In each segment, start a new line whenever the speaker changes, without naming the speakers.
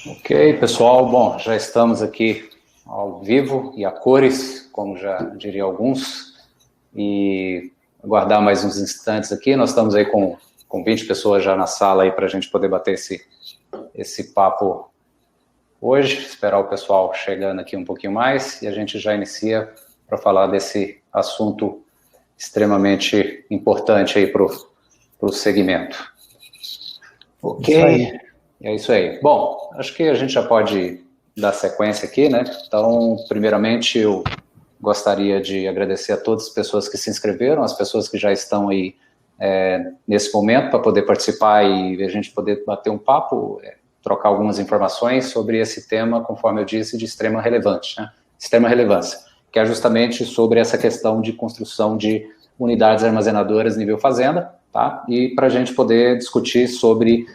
Ok, pessoal, bom, já estamos aqui ao vivo e a cores, como já diriam alguns, e aguardar mais uns instantes aqui. Nós estamos aí com 20 pessoas já na sala aí para a gente poder bater esse papo hoje, esperar o pessoal chegando aqui um pouquinho mais e a gente já inicia para falar desse assunto extremamente importante aí para o segmento. Ok, é isso aí. Bom, acho que a gente já pode dar sequência aqui, né? Então, primeiramente, eu gostaria de agradecer a todas as pessoas que se inscreveram, as pessoas que já estão aí nesse momento para poder participar e a gente poder bater um papo, trocar algumas informações sobre esse tema, conforme eu disse, de extrema relevância, né? Extrema relevância, que é justamente sobre essa questão de construção de unidades armazenadoras nível fazenda, tá? E para a gente poder discutir sobre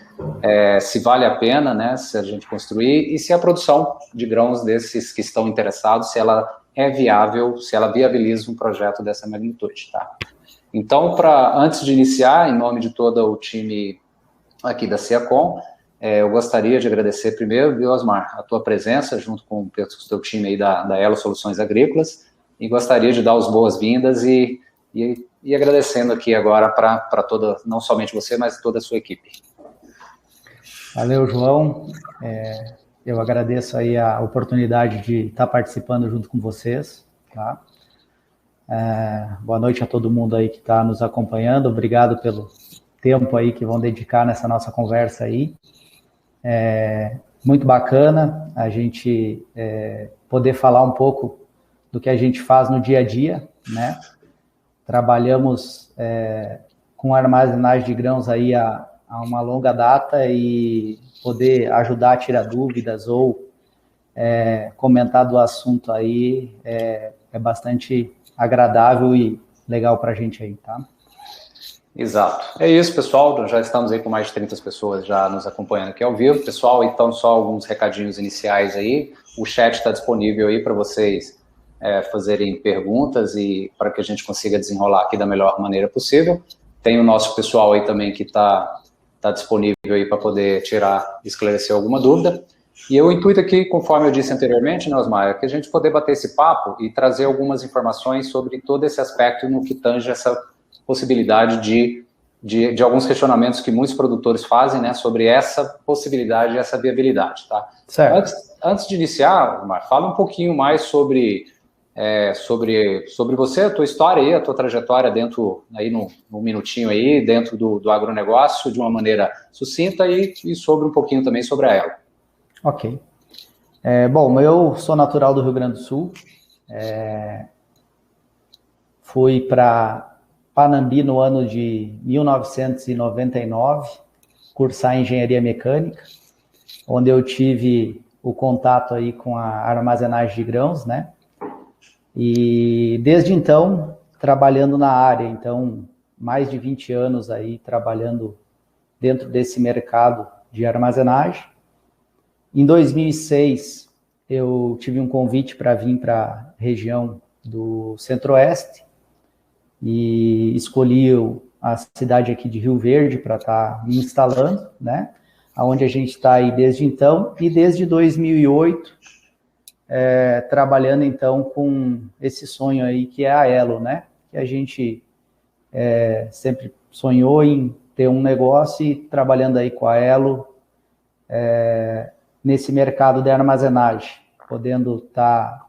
se vale a pena, né, se a gente construir, e se a produção de grãos desses que estão interessados, se ela é viável, se ela viabiliza um projeto dessa magnitude, tá? Então, antes de iniciar, em nome de todo o time aqui da Ciacom, eu gostaria de agradecer primeiro, viu, Osmar, a tua presença junto com o teu time aí da Elo Soluções Agrícolas, e gostaria de dar as boas-vindas e agradecendo aqui agora para toda, não somente você, mas toda a sua equipe.
Valeu, João. Eu agradeço aí a oportunidade de estar participando junto com vocês, tá? Boa noite a todo mundo aí que está nos acompanhando. Obrigado pelo tempo aí que vão dedicar nessa nossa conversa aí. Muito bacana a gente poder falar um pouco do que a gente faz no dia a dia, né? Trabalhamos com armazenagem de grãos aí há uma longa data e poder ajudar a tirar dúvidas ou comentar do assunto aí é bastante agradável e legal para a gente aí, tá?
Exato. É isso, pessoal. Já estamos aí com mais de 30 pessoas já nos acompanhando aqui ao vivo. Pessoal, então só alguns recadinhos iniciais aí. O chat está disponível aí para vocês fazerem perguntas e para que a gente consiga desenrolar aqui da melhor maneira possível. Tem o nosso pessoal aí também que está disponível aí para poder esclarecer alguma dúvida. E o intuito aqui, conforme eu disse anteriormente, né, Osmar, é que a gente poder bater esse papo e trazer algumas informações sobre todo esse aspecto no que tange essa possibilidade de alguns questionamentos que muitos produtores fazem, né, sobre essa possibilidade, essa viabilidade, tá?
Certo.
Antes de iniciar, Osmar, fala um pouquinho mais sobre você, a tua história aí, a tua trajetória dentro, aí num minutinho aí, dentro do agronegócio, de uma maneira sucinta e sobre um pouquinho também sobre a Elo.
Ok. Bom, eu sou natural do Rio Grande do Sul, fui para Panambi no ano de 1999, cursar Engenharia Mecânica, onde eu tive o contato aí com a armazenagem de grãos, né? E desde então, trabalhando na área, então, mais de 20 anos aí trabalhando dentro desse mercado de armazenagem. Em 2006, eu tive um convite para vir para a região do Centro-Oeste e escolhi a cidade aqui de Rio Verde para estar me instalando, né? Onde a gente está aí desde então, e desde 2008, trabalhando então com esse sonho aí que é a Elo, né? Que a gente sempre sonhou em ter um negócio e trabalhando aí com a Elo nesse mercado de armazenagem, podendo estar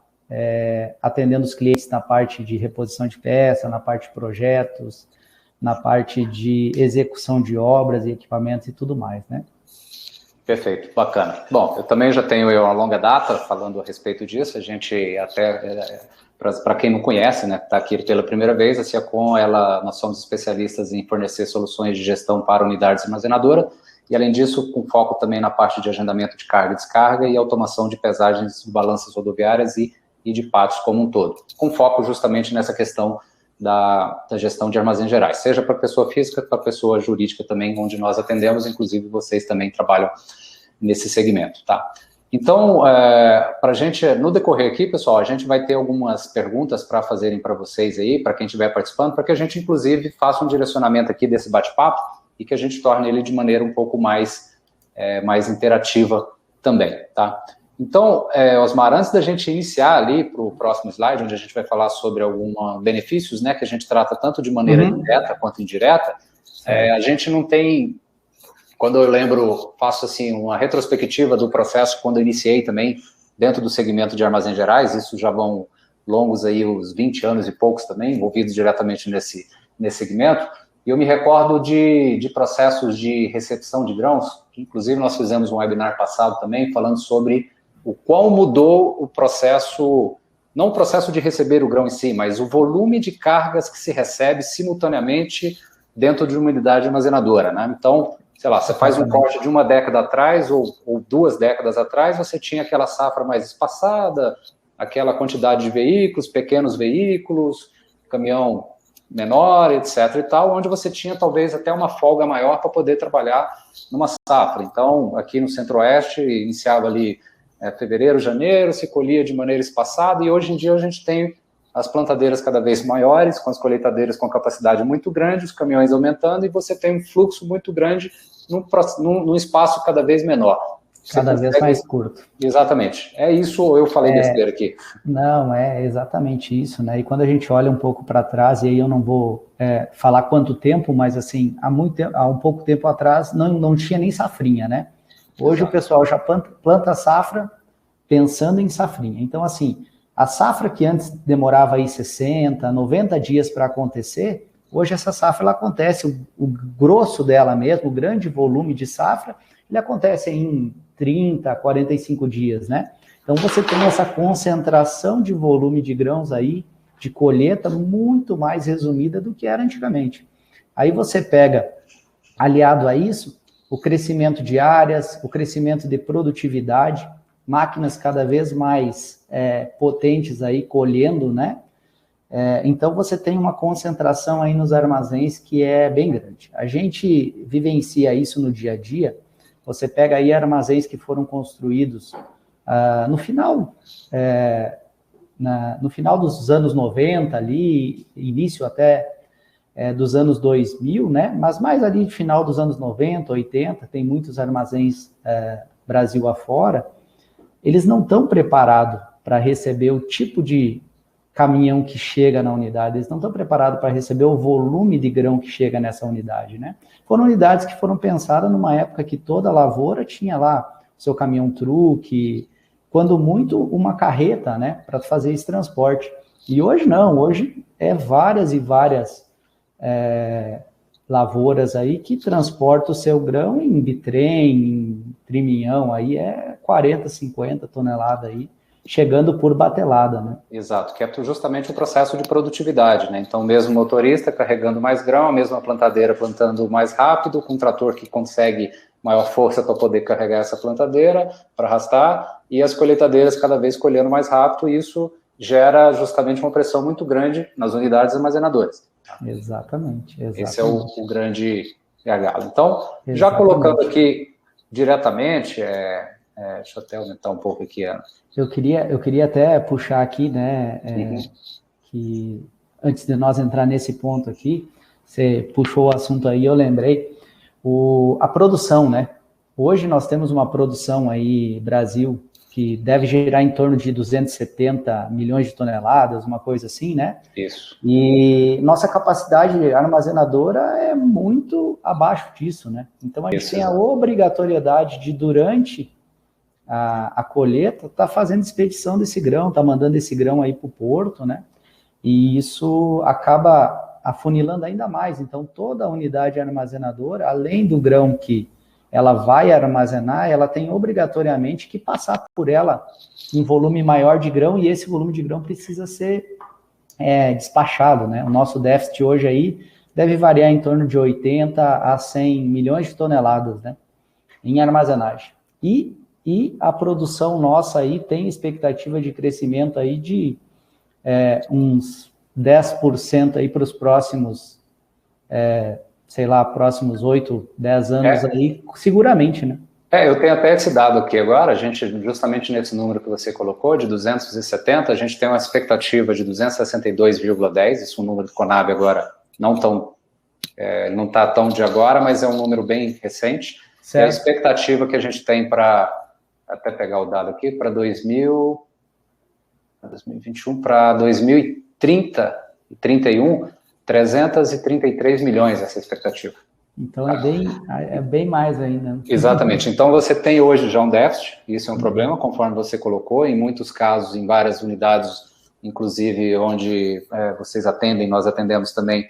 atendendo os clientes na parte de reposição de peça, na parte de projetos, na parte de execução de obras e equipamentos e tudo mais, né?
Perfeito, bacana. Bom, eu também já tenho uma longa data falando a respeito disso, a gente até, para quem não conhece, né, está aqui pela primeira vez, a Ciacom, nós somos especialistas em fornecer soluções de gestão para unidades armazenadoras, e além disso, com foco também na parte de agendamento de carga e descarga e automação de pesagens de balanças rodoviárias e de pátios como um todo, com foco justamente nessa questão da gestão de armazéns gerais, seja para pessoa física, para pessoa jurídica também, onde nós atendemos, inclusive vocês também trabalham nesse segmento, tá? Então, para a gente, no decorrer aqui, pessoal, a gente vai ter algumas perguntas para fazerem para vocês aí, para quem estiver participando, para que a gente, inclusive, faça um direcionamento aqui desse bate-papo e que a gente torne ele de maneira um pouco mais interativa também, tá? Então, Osmar, antes da gente iniciar ali para o próximo slide, onde a gente vai falar sobre alguns benefícios, né, que a gente trata tanto de maneira direta quanto indireta, a gente não tem, quando eu lembro, faço assim uma retrospectiva do processo quando eu iniciei também dentro do segmento de armazéns gerais, isso já vão longos aí, uns 20 anos e poucos também, envolvidos diretamente nesse segmento, e eu me recordo de processos de recepção de grãos, que inclusive nós fizemos um webinar passado também, falando sobre o qual mudou o processo, não o processo de receber o grão em si, mas o volume de cargas que se recebe simultaneamente dentro de uma unidade armazenadora, né? Então, sei lá, você faz um corte de uma década atrás ou 2 décadas atrás, você tinha aquela safra mais espaçada, aquela quantidade de veículos, pequenos veículos, caminhão menor, etc. e tal, onde você tinha talvez até uma folga maior para poder trabalhar numa safra. Então, aqui no Centro-Oeste, iniciava ali fevereiro, janeiro, se colhia de maneira espaçada, e hoje em dia a gente tem as plantadeiras cada vez maiores, com as colheitadeiras com capacidade muito grande, os caminhões aumentando, e você tem um fluxo muito grande num espaço cada vez menor.
Cada vez mais curto.
Exatamente. É isso ou eu falei besteira aqui?
Não, é exatamente isso, né? E quando a gente olha um pouco para trás, e aí eu não vou falar quanto tempo, mas assim, há um pouco tempo atrás não tinha nem safrinha, né? Hoje o pessoal já planta safra pensando em safrinha. Então, assim, a safra que antes demorava aí 60, 90 dias para acontecer, hoje essa safra ela acontece, o grosso dela mesmo, o grande volume de safra, ele acontece em 30, 45 dias, né? Então você tem essa concentração de volume de grãos aí, de colheita, muito mais resumida do que era antigamente. Aí você pega, aliado a isso, o crescimento de áreas, o crescimento de produtividade, máquinas cada vez mais potentes aí colhendo, né? Então você tem uma concentração aí nos armazéns que é bem grande. A gente vivencia isso no dia a dia. Você pega aí armazéns que foram construídos no final dos anos 90 ali, início até dos anos 2000, né? Mas mais ali no final dos anos 90, 80, tem muitos armazéns Brasil afora, eles não estão preparados para receber o tipo de caminhão que chega na unidade, eles não estão preparados para receber o volume de grão que chega nessa unidade, né? Foram unidades que foram pensadas numa época que toda lavoura tinha lá o seu caminhão-truque, quando muito uma carreta, né, para fazer esse transporte. E hoje não, hoje é várias e várias lavouras aí que transportam o seu grão em bitrem, em triminhão, aí 40, 50 toneladas aí, chegando por batelada, né?
Exato, que é justamente o processo de produtividade, né? Então, mesmo motorista carregando mais grão, a mesma plantadeira plantando mais rápido, com um trator que consegue maior força para poder carregar essa plantadeira, para arrastar, e as colheitadeiras cada vez colhendo mais rápido, e isso gera justamente uma pressão muito grande nas unidades armazenadoras.
Exatamente.
Esse é o grande gargalo. Então, já colocando aqui diretamente, deixa eu até aumentar um pouco aqui, Ana.
Eu queria até puxar aqui, né, que antes de nós entrar nesse ponto aqui, você puxou o assunto aí, eu lembrei, a produção, né? Hoje nós temos uma produção aí, Brasil, que deve gerar em torno de 270 milhões de toneladas, uma coisa assim, né?
Isso.
E nossa capacidade armazenadora é muito abaixo disso, né? Então a gente tem a obrigatoriedade de, durante a colheita, tá fazendo expedição desse grão, tá mandando esse grão aí para o porto, né? E isso acaba afunilando ainda mais. Então, toda a unidade armazenadora, além do grão que ela vai armazenar, ela tem obrigatoriamente que passar por ela em volume maior de grão, e esse volume de grão precisa ser despachado, né? O nosso déficit hoje aí deve variar em torno de 80 a 100 milhões de toneladas, né? Em armazenagem. E a produção nossa aí tem expectativa de crescimento aí de uns 10% aí para os próximos, próximos 8, 10 anos aí, seguramente, né?
Eu tenho até esse dado aqui agora, a gente, justamente nesse número que você colocou, de 270, a gente tem uma expectativa de 262,10, isso é um número do Conab agora, não está tão de agora, mas é um número bem recente. Certo. E a expectativa que a gente tem para até pegar o dado aqui, para 2021, para 2030 e 31, 333 milhões essa expectativa.
Então é bem mais ainda.
Exatamente. Então você tem hoje já um déficit, isso é um problema, conforme você colocou, em muitos casos, em várias unidades, inclusive onde vocês atendem, nós atendemos também,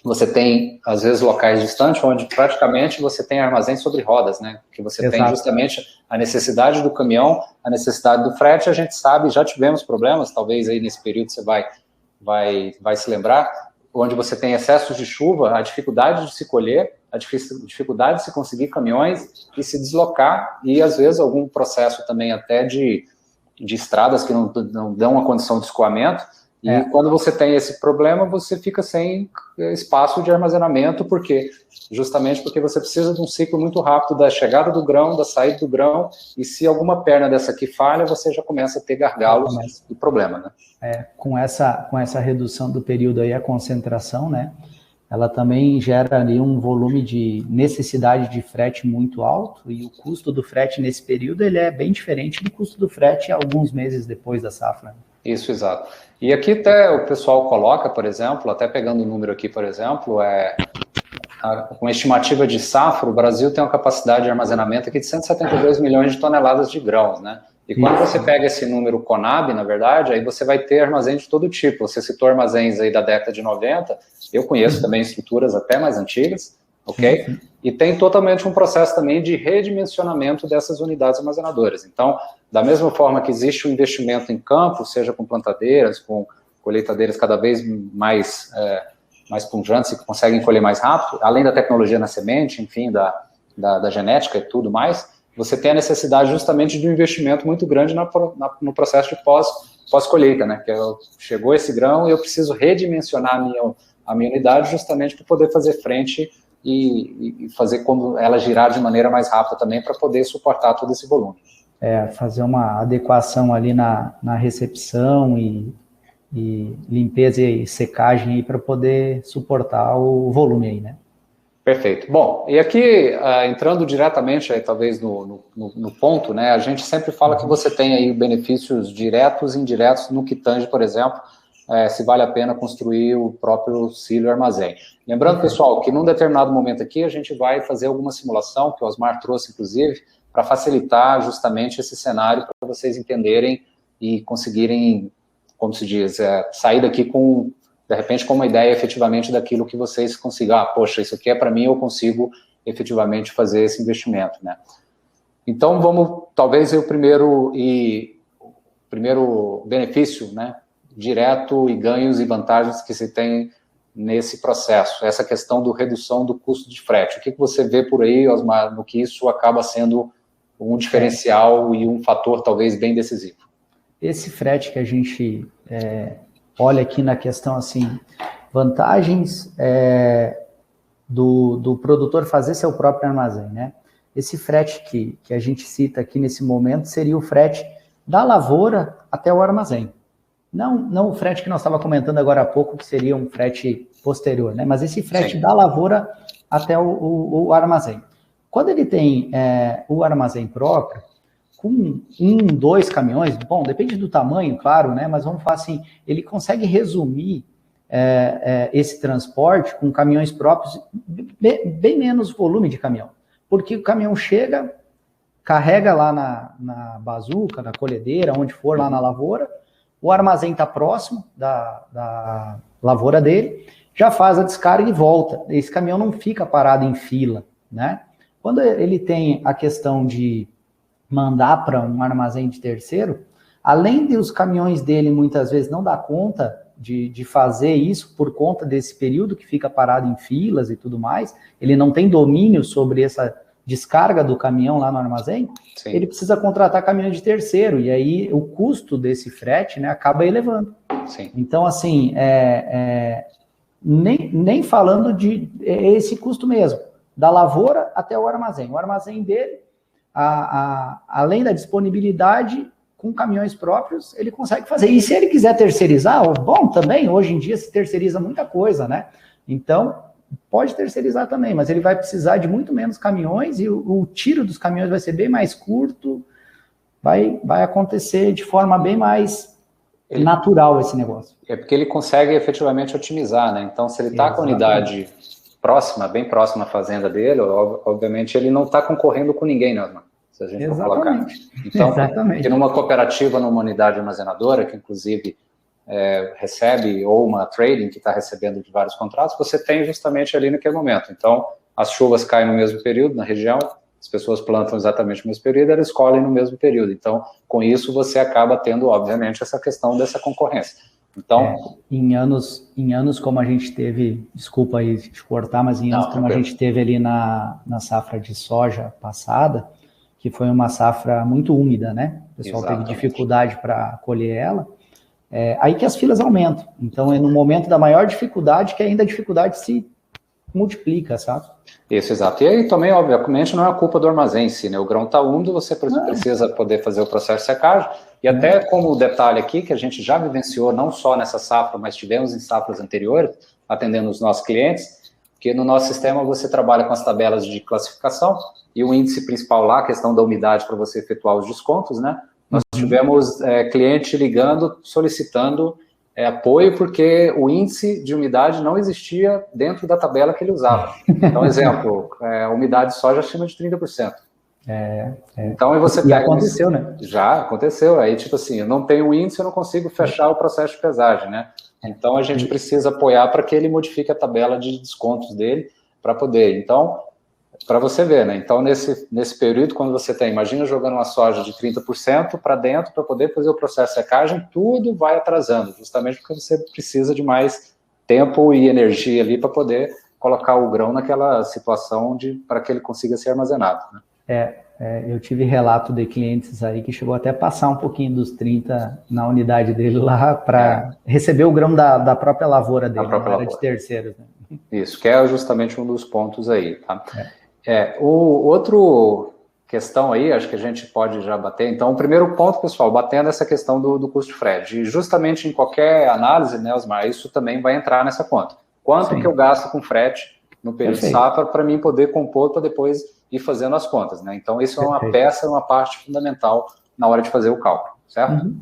você tem, às vezes, locais distantes, onde praticamente você tem armazéns sobre rodas, né? Que você Exato. Tem justamente a necessidade do caminhão, a necessidade do frete, a gente sabe, já tivemos problemas, talvez aí nesse período você vai se lembrar, onde você tem excessos de chuva, a dificuldade de se colher, a dificuldade de se conseguir caminhões e se deslocar, e às vezes algum processo também até de estradas que não dão uma condição de escoamento, e quando você tem esse problema, você fica sem espaço de armazenamento, justamente porque você precisa de um ciclo muito rápido da chegada do grão, da saída do grão, e se alguma perna dessa aqui falha, você já começa a ter gargalos e problema, né?
Com essa redução do período aí, a concentração, né, ela também gera ali um volume de necessidade de frete muito alto, e o custo do frete nesse período, ele é bem diferente do custo do frete alguns meses depois da safra.
Isso, exato. E aqui até o pessoal coloca, por exemplo, até pegando o número aqui, por exemplo, com a estimativa de safra, o Brasil tem uma capacidade de armazenamento aqui de 172 milhões de toneladas de grãos, né? E quando você pega esse número Conab, na verdade, aí você vai ter armazéns de todo tipo. Você citou armazéns aí da década de 90, eu conheço também estruturas até mais antigas, ok? E tem totalmente um processo também de redimensionamento dessas unidades armazenadoras. Então, da mesma forma que existe um investimento em campo, seja com plantadeiras, com colheitadeiras cada vez mais pujantes e que conseguem colher mais rápido, além da tecnologia na semente, enfim, da genética e tudo mais, você tem a necessidade justamente de um investimento muito grande no processo de pós-colheita, né? Que chegou esse grão e eu preciso redimensionar a minha unidade justamente para poder fazer frente e fazer como ela girar de maneira mais rápida também para poder suportar todo esse volume.
Fazer uma adequação ali na recepção e limpeza e secagem aí para poder suportar o volume aí, né?
Perfeito. Bom, e aqui, entrando diretamente aí, talvez no ponto, né, a gente sempre fala que você tem aí benefícios diretos e indiretos no que tange, por exemplo, se vale a pena construir o próprio silo armazém. Lembrando, pessoal, que num determinado momento aqui a gente vai fazer alguma simulação, que o Osmar trouxe, inclusive, para facilitar justamente esse cenário para vocês entenderem e conseguirem, como se diz, sair daqui com, de repente, com uma ideia efetivamente daquilo que vocês consigam, poxa, isso aqui é para mim, eu consigo efetivamente fazer esse investimento, né? Então, vamos, talvez, o primeiro benefício, né, direto e ganhos e vantagens que se tem nesse processo, essa questão do redução do custo de frete. O que você vê por aí, Osmar, no que isso acaba sendo um diferencial e um fator talvez bem decisivo?
Esse frete que a gente olha aqui na questão, assim, vantagens do produtor fazer seu próprio armazém, né? Esse frete que a gente cita aqui nesse momento seria o frete da lavoura até o armazém. Não o frete que nós estávamos comentando agora há pouco, que seria um frete posterior, né? Mas esse frete Sim. da lavoura até o armazém. Quando ele tem o armazém próprio, com 1, 2 caminhões, bom, depende do tamanho, claro, né? Mas vamos falar assim, ele consegue resumir esse transporte com caminhões próprios, bem menos volume de caminhão. Porque o caminhão chega, carrega lá na bazuca, na colhedeira, onde for, lá na lavoura, o armazém está próximo da lavoura dele, já faz a descarga e volta. Esse caminhão não fica parado em fila, né? Quando ele tem a questão de mandar para um armazém de terceiro, além de os caminhões dele muitas vezes não dar conta de fazer isso por conta desse período que fica parado em filas e tudo mais, ele não tem domínio sobre essa descarga do caminhão lá no armazém, Sim. ele precisa contratar caminhão de terceiro, e aí o custo desse frete, né, acaba elevando.
Sim.
Então, assim, nem falando de esse custo mesmo, da lavoura até o armazém. O armazém dele, além da disponibilidade, com caminhões próprios, ele consegue fazer. E se ele quiser terceirizar, bom, também, hoje em dia se terceiriza muita coisa, né? Então, pode terceirizar também, mas ele vai precisar de muito menos caminhões e o tiro dos caminhões vai ser bem mais curto vai acontecer de forma bem mais natural esse negócio.
É porque ele consegue efetivamente otimizar, né? Então, se ele está com a unidade próxima, bem próxima à fazenda dele, obviamente ele não está concorrendo com ninguém, né, Osmar? Se a gente for colocar. Então, porque numa cooperativa, numa unidade armazenadora, que inclusive recebe, ou uma trading que está recebendo de vários contratos, você tem justamente ali naquele momento. Então, as chuvas caem no mesmo período na região, as pessoas plantam exatamente no mesmo período, elas colhem no mesmo período. Então, com isso, você acaba tendo, obviamente, essa questão dessa concorrência. Então,
em anos como a gente teve, desculpa aí te cortar, mas em anos como a gente teve ali na safra de soja passada, que foi uma safra muito úmida, né? O pessoal teve dificuldade para colher ela, aí que as filas aumentam. Então, é no momento da maior dificuldade que ainda a dificuldade se multiplica, sabe?
Isso, exato. E aí também, obviamente, não é a culpa do armazém em si, né? O grão está úmido, você precisa poder fazer o processo de secagem. E até como detalhe aqui, que a gente já vivenciou, não só nessa safra, mas tivemos em safras anteriores, atendendo os nossos clientes, que no nosso sistema você trabalha com as tabelas de classificação e o índice principal lá, a questão da umidade para você efetuar os descontos, né? Nós tivemos cliente ligando, solicitando apoio, porque o índice de umidade não existia dentro da tabela que ele usava. Então, exemplo, umidade de soja acima de 30%. Então, aí você pega...
aconteceu, né?
Já aconteceu. Aí, tipo assim, eu não tenho índice, eu não consigo fechar o processo de pesagem, né? Então, a gente precisa apoiar para que ele modifique a tabela de descontos dele para poder. Então, para você ver, né? Então, nesse período, quando você tem, imagina jogando uma soja de 30% para dentro para poder fazer o processo de secagem, tudo vai atrasando, justamente porque você precisa de mais tempo e energia ali para poder colocar o grão naquela situação para que ele consiga ser armazenado, né?
Eu tive relato de clientes aí que chegou até a passar um pouquinho dos 30 na unidade dele lá para receber o grão da própria lavoura dele, não era de terceiros, né?
Isso, que é justamente um dos pontos aí, tá? Outro questão aí, acho que a gente pode já bater. Então, o primeiro ponto, pessoal, batendo essa questão do custo de frete. E justamente em qualquer análise, né, Osmar, isso também vai entrar nessa conta. Quanto que eu gasto com frete no período de safra para mim poder compor para depois ir fazendo as contas, né? Então, isso é uma peça, uma parte fundamental na hora de fazer o cálculo, certo?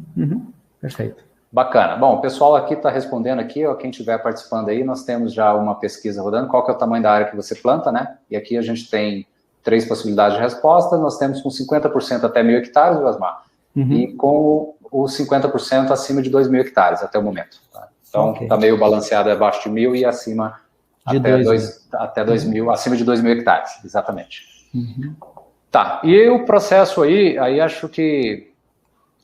Perfeito.
Bacana. Bom, o pessoal aqui está respondendo aqui, ó, quem estiver participando aí, nós temos já uma pesquisa rodando, qual que é o tamanho da área que você planta, né? E aqui a gente tem 3 possibilidades de resposta, nós temos com 50% até 1.000 hectares, Osmar, e com os 50% acima de 2.000 hectares até o momento. Tá? Então, está meio balanceado abaixo de 1.000 e acima de até 2.000, acima de 2.000 hectares, exatamente. Tá, e o processo aí acho que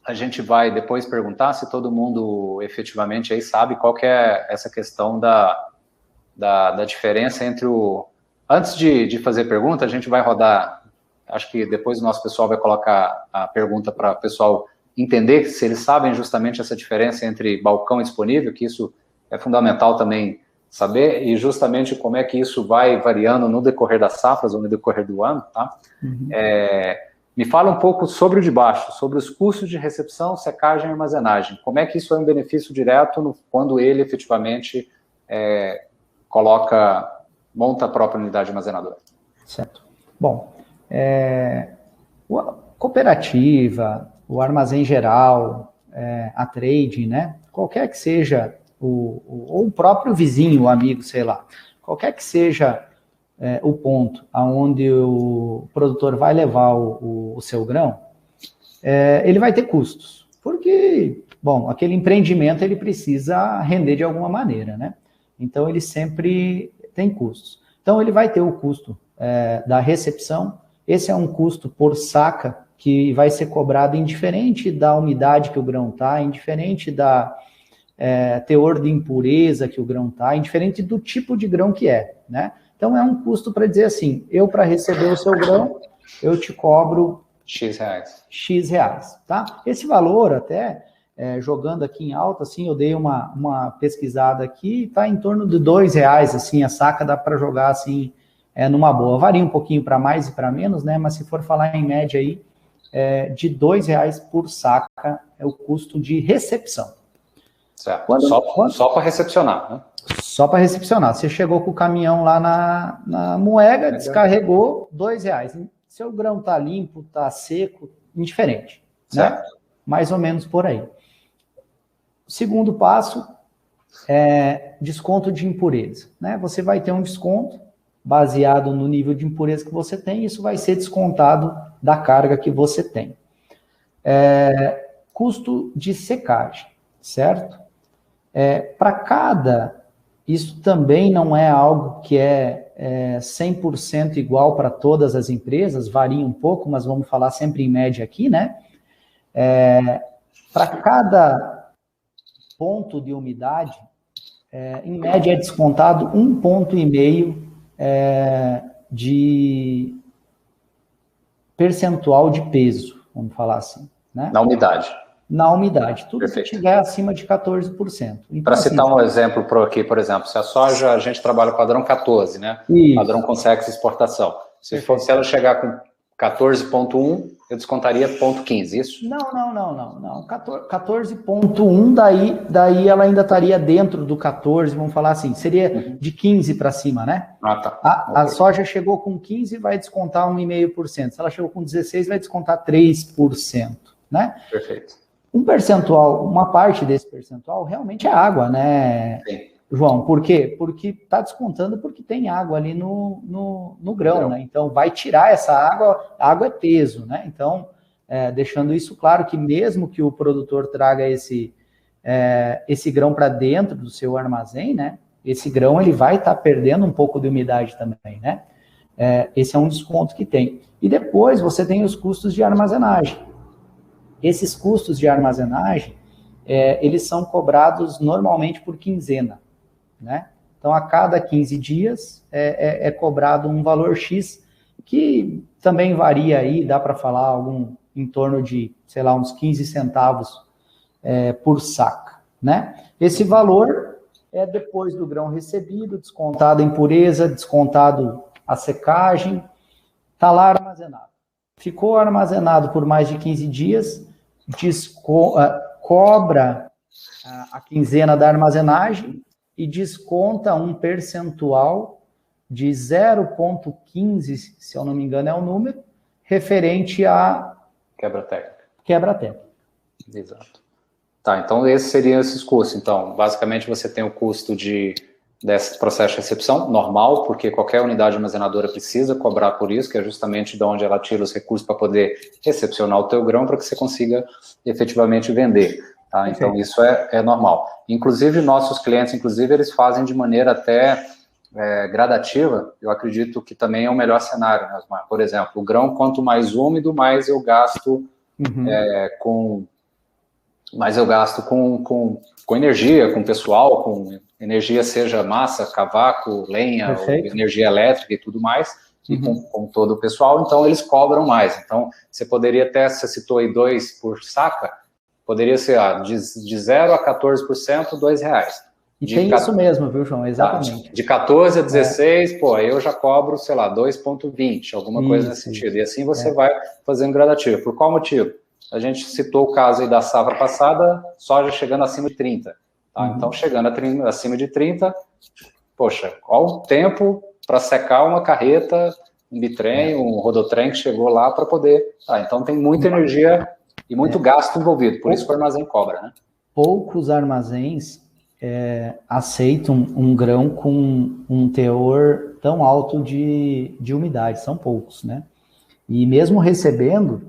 a gente vai depois perguntar se todo mundo efetivamente aí sabe qual que é essa questão da diferença entre o... Antes de fazer pergunta, a gente vai rodar, acho que depois o nosso pessoal vai colocar a pergunta para o pessoal entender se eles sabem justamente essa diferença entre balcão e disponível, que isso é fundamental também saber, e justamente como é que isso vai variando no decorrer das safras ou no decorrer do ano, tá? Me fala um pouco sobre o de baixo, sobre os custos de recepção, secagem e armazenagem. Como é que isso é um benefício direto quando ele efetivamente monta a própria unidade armazenadora?
Certo. Bom, a cooperativa, o armazém geral, a trade, né? Qualquer que seja, ou o próprio vizinho, o amigo, sei lá, qualquer que seja o ponto aonde o produtor vai levar o seu grão, ele vai ter custos, porque, bom, aquele empreendimento ele precisa render de alguma maneira, né? Então, ele sempre tem custos. Então, ele vai ter o custo da recepção, esse é um custo por saca que vai ser cobrado indiferente da umidade que o grão está, indiferente da teor de impureza que o grão está, indiferente do tipo de grão que é, né? Então, é um custo para dizer assim, eu para receber o seu grão, eu te cobro
X reais.
X reais, tá? Esse valor até, jogando aqui em alta, assim, eu dei uma pesquisada aqui, tá em torno de R$2, assim, a saca dá para jogar, assim, numa boa. Varia um pouquinho para mais e para menos, né? Mas se for falar em média aí, de R$2 por saca é o custo de recepção.
Certo. Só para recepcionar, né?
Só para recepcionar. Você chegou com o caminhão lá na moega, descarregou, R$2. Seu grão tá limpo, tá seco, indiferente. né? Mais ou menos por aí. O segundo passo é desconto de impureza, né? Você vai ter um desconto baseado no nível de impureza que você tem, isso vai ser descontado da carga que você tem. Custo de secagem, certo? Para cada, isso também não é algo que é 100% igual para todas as empresas, varia um pouco, mas vamos falar sempre em média aqui, né? Para cada ponto de umidade, em média é descontado 1,5 ponto de percentual de peso, vamos falar assim, né?
Na umidade.
Na umidade, tudo
Perfeito.
que estiver acima de 14%. Então,
para citar um exemplo aqui, por exemplo, se a soja, a gente trabalha padrão 14, né?
Isso.
Padrão Consex exportação. Se ela chegar com 14,1, eu descontaria 0,15, isso?
Não. 14,1, daí ela ainda estaria dentro do 14, vamos falar assim, seria de 15 para cima, né?
Tá.
A soja chegou com 15, vai descontar 1,5%. Se ela chegou com 16, vai descontar 3%, né?
Perfeito.
Um percentual, uma parte desse percentual realmente é água, né,
Sim.
João? Por quê? Porque está descontando porque tem água ali no grão, né? Então, vai tirar essa água, a água é peso, né? Então, deixando isso claro que mesmo que o produtor traga esse grão para dentro do seu armazém, né? Esse grão, ele vai estar perdendo um pouco de umidade também, né? Esse é um desconto que tem. E depois você tem os custos de armazenagem. Esses custos de armazenagem, eles são cobrados normalmente por quinzena, né? Então, a cada 15 dias é cobrado um valor X, que também varia aí, dá para falar em torno de, sei lá, uns 15 centavos por saca, né? Esse valor é depois do grão recebido, descontado a impureza, descontado a secagem, está lá armazenado. Ficou armazenado por mais de 15 dias, cobra a quinzena da armazenagem e desconta um percentual de 0,15, se eu não me engano é o número, referente a
quebra técnica.
Quebra técnica.
Exato. Tá, então esses seriam esses custos. Então, basicamente você tem o custo desse processo de recepção, normal, porque qualquer unidade armazenadora precisa cobrar por isso, que é justamente de onde ela tira os recursos para poder recepcionar o teu grão para que você consiga efetivamente vender. Tá? Então, isso é normal. Inclusive, nossos clientes, eles fazem de maneira até gradativa. Eu acredito que também é o melhor cenário, né? Por exemplo, o grão, quanto mais úmido, mais eu gasto com energia, com pessoal, com energia, seja massa, cavaco, lenha, ou energia elétrica e tudo mais, e com todo o pessoal, então eles cobram mais. Então, você poderia até, você citou aí 2 por saca, poderia ser de 0 a 14%, R$2.
E tem isso mesmo, viu, João? Exatamente.
De 14 a 16, aí eu já cobro, sei lá, 2,20, alguma coisa nesse sentido. E assim você vai fazendo gradativo. Por qual motivo? A gente citou o caso aí da safra passada, soja chegando acima de 30. Tá? Então, chegando acima de 30, poxa, qual o tempo para secar uma carreta, um bitrem, um rodotrem que chegou lá para poder... então, tem muita energia e muito gasto envolvido, por isso que o armazém cobra, né?
Poucos armazéns aceitam um grão com um teor tão alto de umidade, são poucos, né? E mesmo recebendo,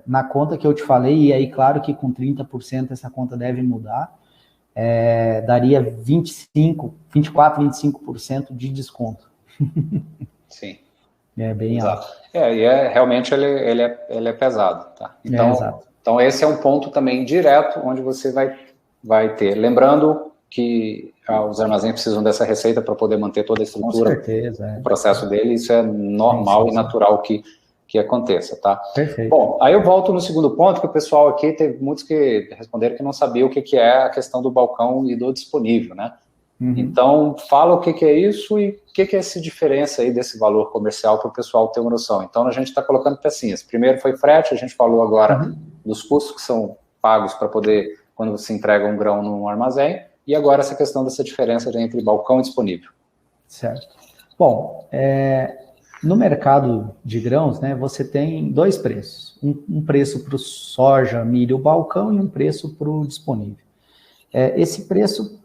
na conta que eu te falei, e aí claro que com 30% essa conta deve mudar, daria 24, 25% de desconto.
Sim.
É bem
Exato.
alto.
E realmente ele é pesado, tá? Então esse é um ponto também direto onde você vai ter. Lembrando que os armazéns precisam dessa receita para poder manter toda a estrutura,
com certeza,
o processo dele, isso é normal e natural que aconteça, tá?
Perfeito.
Bom, aí eu volto no segundo ponto, que o pessoal aqui, teve muitos que responderam que não sabiam o que é a questão do balcão e do disponível, né? Então, fala o que é isso e o que é essa diferença aí desse valor comercial para o pessoal ter uma noção. Então, a gente está colocando pecinhas. Primeiro foi frete, a gente falou agora dos custos que são pagos para poder, quando você entrega um grão num armazém, e agora essa questão dessa diferença entre balcão e disponível.
Certo. Bom, No mercado de grãos, né, você tem dois preços. Um preço para o soja, milho, balcão e um preço para o disponível. Esse preço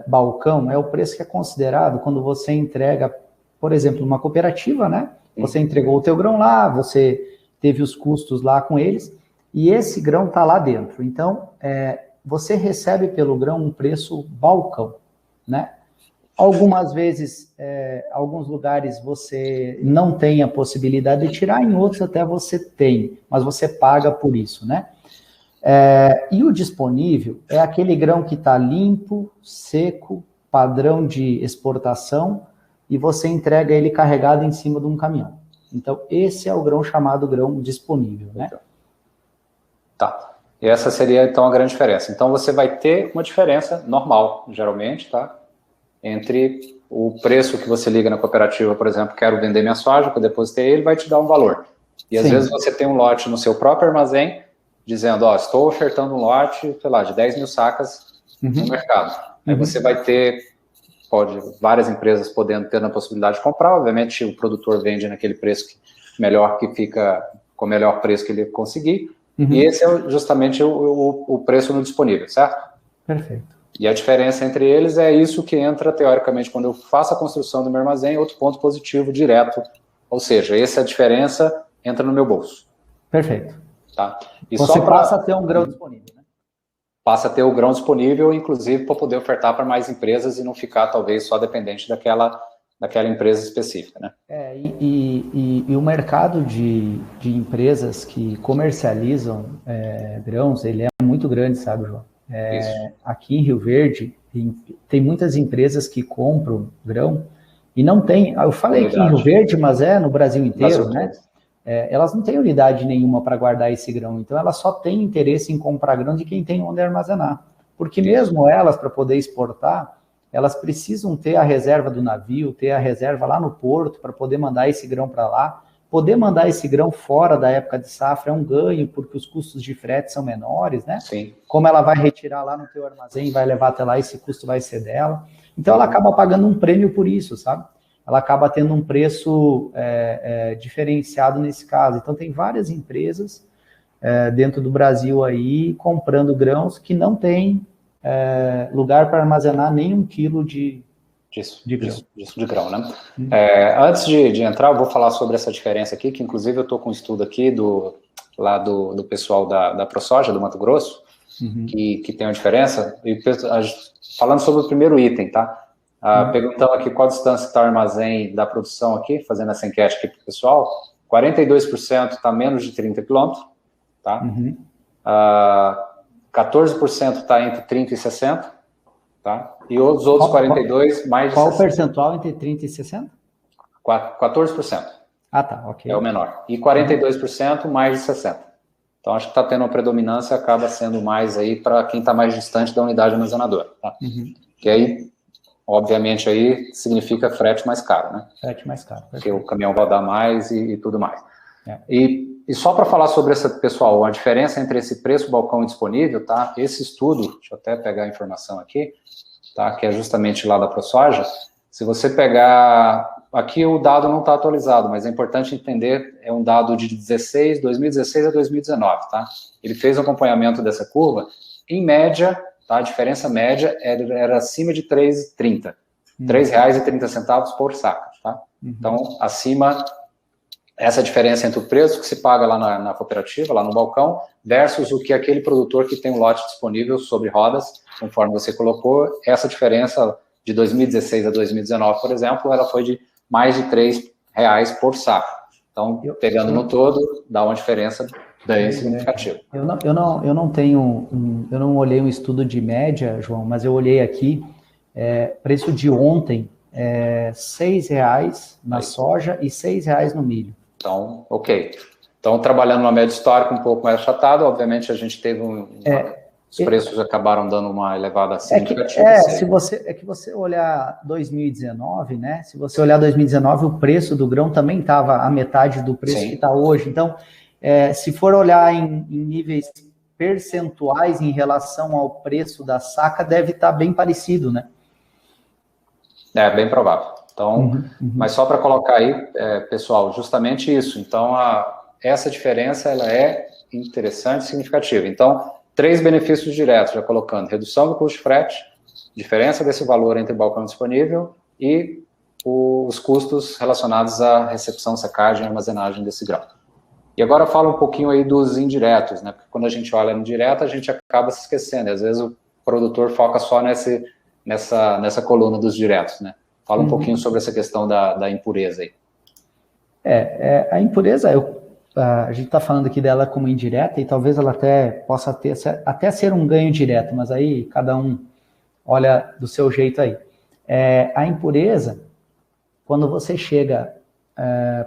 balcão é o preço que é considerado quando você entrega, por exemplo, uma cooperativa, né? Você entregou o teu grão lá, você teve os custos lá com eles, e esse grão está lá dentro. Então, você recebe pelo grão um preço balcão, né? Algumas vezes, alguns lugares você não tem a possibilidade de tirar, em outros até você tem, mas você paga por isso, né? E o disponível é aquele grão que está limpo, seco, padrão de exportação, e você entrega ele carregado em cima de um caminhão. Então, esse é o grão chamado grão disponível, né?
Tá. E essa seria, então, a grande diferença. Então, você vai ter uma diferença normal, geralmente, tá? Entre o preço que você liga na cooperativa, por exemplo, quero vender minha soja, que eu depositei, ele vai te dar um valor. E às vezes você tem um lote no seu próprio armazém, dizendo, ó, estou ofertando um lote, sei lá, de 10 mil sacas no mercado. Aí você vai ter, várias empresas podendo ter a possibilidade de comprar, obviamente o produtor vende naquele preço melhor, que fica com o melhor preço que ele conseguir, e esse é justamente o preço no disponível, certo?
Perfeito.
E a diferença entre eles é isso que entra, teoricamente, quando eu faço a construção do meu armazém, outro ponto positivo direto. Ou seja, essa diferença entra no meu bolso.
Perfeito.
Tá? E
você passa a ter um grão disponível, né?
Passa a ter o grão disponível, inclusive, para poder ofertar para mais empresas e não ficar, talvez, só dependente daquela empresa específica, né?
E o mercado de empresas que comercializam grãos, ele é muito grande, sabe, João? Aqui em Rio Verde, tem muitas empresas que compram grão e não tem. Eu falei aqui em Rio Verde, mas no Brasil inteiro, né? Elas não têm unidade nenhuma para guardar esse grão, então elas só têm interesse em comprar grão de quem tem onde armazenar. Porque mesmo elas, para poder exportar, elas precisam ter a reserva do navio, ter a reserva lá no porto para poder mandar esse grão para lá. Poder mandar esse grão fora da época de safra é um ganho, porque os custos de frete são menores, né?
Sim.
Como ela vai retirar lá no teu armazém e vai levar até lá, esse custo vai ser dela. Então, ela acaba pagando um prêmio por isso, sabe? Ela acaba tendo um preço diferenciado nesse caso. Então, tem várias empresas dentro do Brasil aí comprando grãos que não tem lugar para armazenar nem 1 quilo de
grão, né? Antes de entrar, eu vou falar sobre essa diferença aqui, que inclusive eu estou com um estudo aqui do pessoal da ProSoja, do Mato Grosso, que tem uma diferença, e falando sobre o primeiro item, tá? Perguntando aqui qual a distância está o armazém da produção aqui, fazendo essa enquete aqui para o pessoal, 42% está menos de 30 quilômetros, tá? 14% está entre 30 e 60, tá? E os outros 42, mais de 60.
Qual o percentual entre 30 e 60?
14%.
Ah, tá, ok.
É o menor. E 42%, mais de 60. Então, acho que está tendo uma predominância, acaba sendo mais aí para quem está mais distante da unidade armazenadora, tá? Que aí, obviamente, aí significa frete mais caro, né?
Frete mais caro.
Porque o caminhão vai dar mais e tudo mais. E só para falar sobre essa, pessoal, a diferença entre esse preço balcão e disponível, tá? Esse estudo, deixa eu até pegar a informação aqui, tá? Que é justamente lá da ProSoja. Se você pegar, aqui o dado não está atualizado, mas é importante entender, é um dado de 2016 a 2019, tá? Ele fez o acompanhamento dessa curva, em média, tá? A diferença média era acima de R$ 3,30, R$ 3,30 por saca, tá? Então, acima, essa diferença entre o preço que se paga lá na cooperativa, lá no balcão, versus o que aquele produtor que tem um lote disponível sobre rodas, conforme você colocou, essa diferença de 2016 a 2019, por exemplo, ela foi de mais de R$ 3,00 por saco. Então, pegando no todo, dá uma diferença bem significativa.
Eu não olhei um estudo de média, João, mas eu olhei aqui, preço de ontem, R$ 6,00 na soja e R$ 6,00 no milho.
Então, ok. Então, trabalhando uma média histórica um pouco mais achatada, obviamente a gente teve os preços acabaram dando uma elevada significativa.
Que você olhar 2019, né? Se você olhar 2019, o preço do grão também estava a metade do preço que está hoje. Então, se for olhar em níveis percentuais em relação ao preço da saca, deve estar bem parecido, né?
É, bem provável. Então, mas só para colocar aí, pessoal, justamente isso. Então, essa diferença ela é interessante e significativa. Então, 3 benefícios diretos, já colocando redução do custo de frete, diferença desse valor entre balcão disponível e os custos relacionados à recepção, secagem e armazenagem desse grão. E agora fala um pouquinho aí dos indiretos, né? Porque quando a gente olha no direto, a gente acaba se esquecendo. E às vezes o produtor foca só nessa coluna dos diretos, né? Fala um pouquinho sobre essa questão da impureza aí.
A impureza, a gente está falando aqui dela como indireta e talvez ela possa até ser um ganho direto, mas aí cada um olha do seu jeito aí. A impureza, quando você chega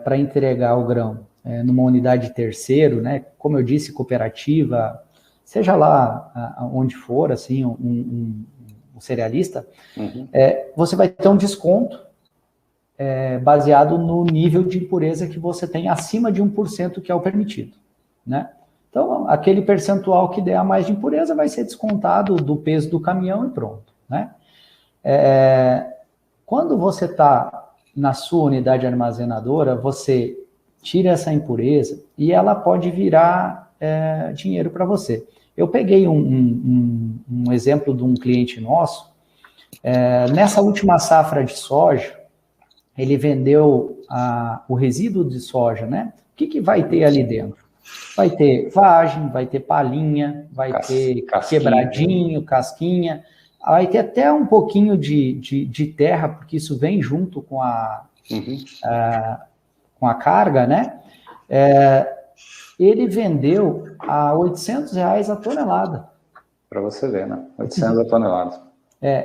para entregar o grão numa unidade de terceiro, né, como eu disse, cooperativa, seja lá onde for, assim, um cerealista, você vai ter um desconto baseado no nível de impureza que você tem acima de 1%, que é o permitido, né? Então, aquele percentual que der a mais de impureza vai ser descontado do peso do caminhão e pronto, né? Quando você está na sua unidade armazenadora, você tira essa impureza e ela pode virar dinheiro para você. Eu peguei um exemplo de um cliente nosso, nessa última safra de soja, ele vendeu o resíduo de soja, né? O que vai ter ali dentro? Vai ter vagem, vai ter palhinha, vai ter quebradinho, casquinha, vai ter até um pouquinho de terra, porque isso vem junto com a carga, né? Ele vendeu a R$800 a tonelada.
Para você ver, né? 800 a tonelada.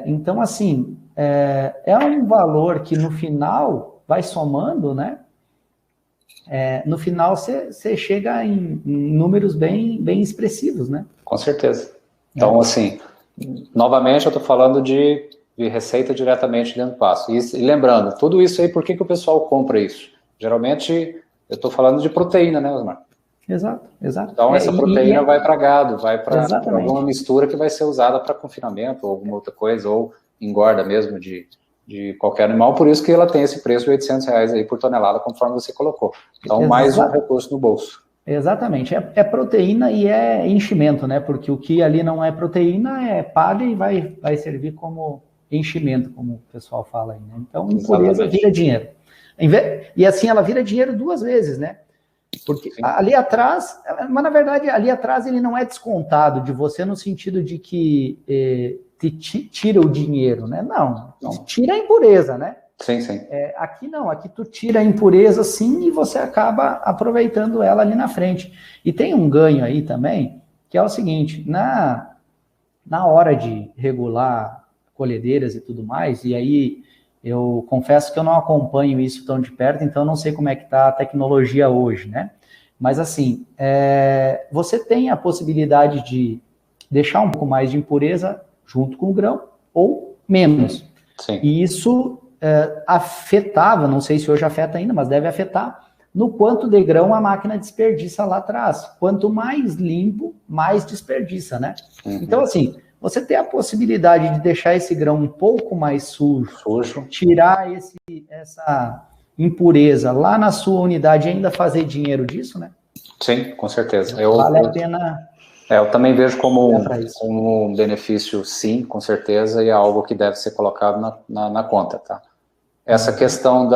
Então, assim, é um valor que no final vai somando, né? No final você chega em números bem expressivos, né?
Com certeza. Então, assim, novamente eu estou falando de receita diretamente dentro do pasto. E lembrando, tudo isso aí, por que o pessoal compra isso? Geralmente, eu estou falando de proteína, né, Osmar?
Exato.
Então, essa proteína vai para gado, vai para alguma
Exatamente.
mistura que vai ser usada para confinamento, ou alguma outra coisa, ou engorda mesmo de qualquer animal, por isso que ela tem esse preço de R$800 aí por tonelada, conforme você colocou. Então, mais um recurso no bolso.
Exatamente. É proteína e é enchimento, né? Porque o que ali não é proteína é palha e vai servir como enchimento, como o pessoal fala aí, né? Então, impureza vira dinheiro. E assim, ela vira dinheiro 2 vezes, né? Porque ali atrás, mas na verdade, ali atrás ele não é descontado de você no sentido de que tira o dinheiro, né? Não, tira a impureza, né?
Sim.
Aqui não, aqui tu tira a impureza sim e você acaba aproveitando ela ali na frente. E tem um ganho aí também, que é o seguinte, na hora de regular colhedeiras e tudo mais, e aí eu confesso que eu não acompanho isso tão de perto, então eu não sei como é que está a tecnologia hoje, né? Mas assim, você tem a possibilidade de deixar um pouco mais de impureza junto com o grão, ou menos.
Sim.
E isso afetava, não sei se hoje afeta ainda, mas deve afetar, no quanto de grão a máquina desperdiça lá atrás. Quanto mais limpo, mais desperdiça, né? Então, assim, você tem a possibilidade de deixar esse grão um pouco mais sujo. Tirar essa impureza lá na sua unidade e ainda fazer dinheiro disso, né?
Sim, com certeza.
Vale a pena.
Eu também vejo como um benefício, sim, com certeza, e é algo que deve ser colocado na conta, tá? Essa questão